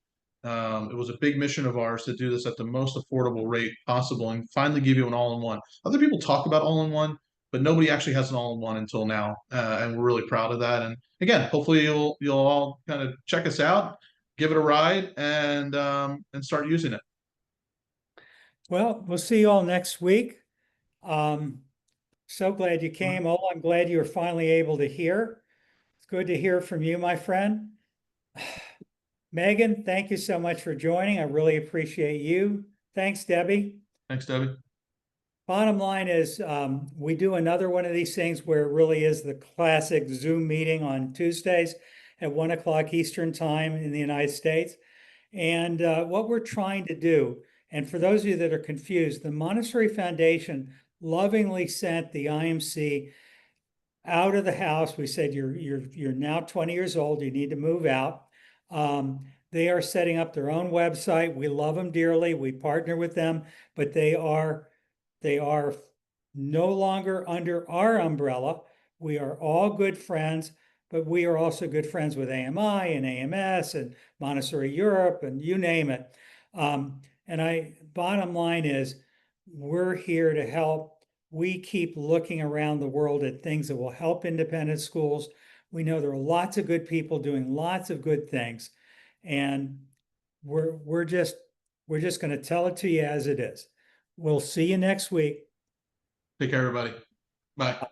It was a big mission of ours to do this at the most affordable rate possible and finally give you an all-in-one. Other people talk about all-in-one, but nobody actually has an all-in-one until now, and we're really proud of that. And again, hopefully you'll all kind of check us out, give it a ride, and start using it. Well, we'll see you all next week. Um, so glad you All right. came. Oh, I'm glad you were finally able to hear. It's good to hear from you, my friend. Megan, thank you so much for joining. I really appreciate you. Thanks, Debbie. Thanks, Debbie. Bottom line is, we do another one of these things where it really is the classic Zoom meeting on Tuesdays at 1 o'clock Eastern time in the United States. And what we're trying to do, and for those of you that are confused, the Montessori Foundation lovingly sent the IMC out of the house. We said, you're now 20 years old, you need to move out. They are setting up their own website. We love them dearly. We partner with them, but they are no longer under our umbrella. We are all good friends, but we are also good friends with AMI and AMS and Montessori Europe and you name it. Bottom line is, we're here to help. We keep looking around the world at things that will help independent schools. We know there are lots of good people doing lots of good things, and we're just going to tell it to you as it is. We'll see you next week. Take care, everybody. Bye.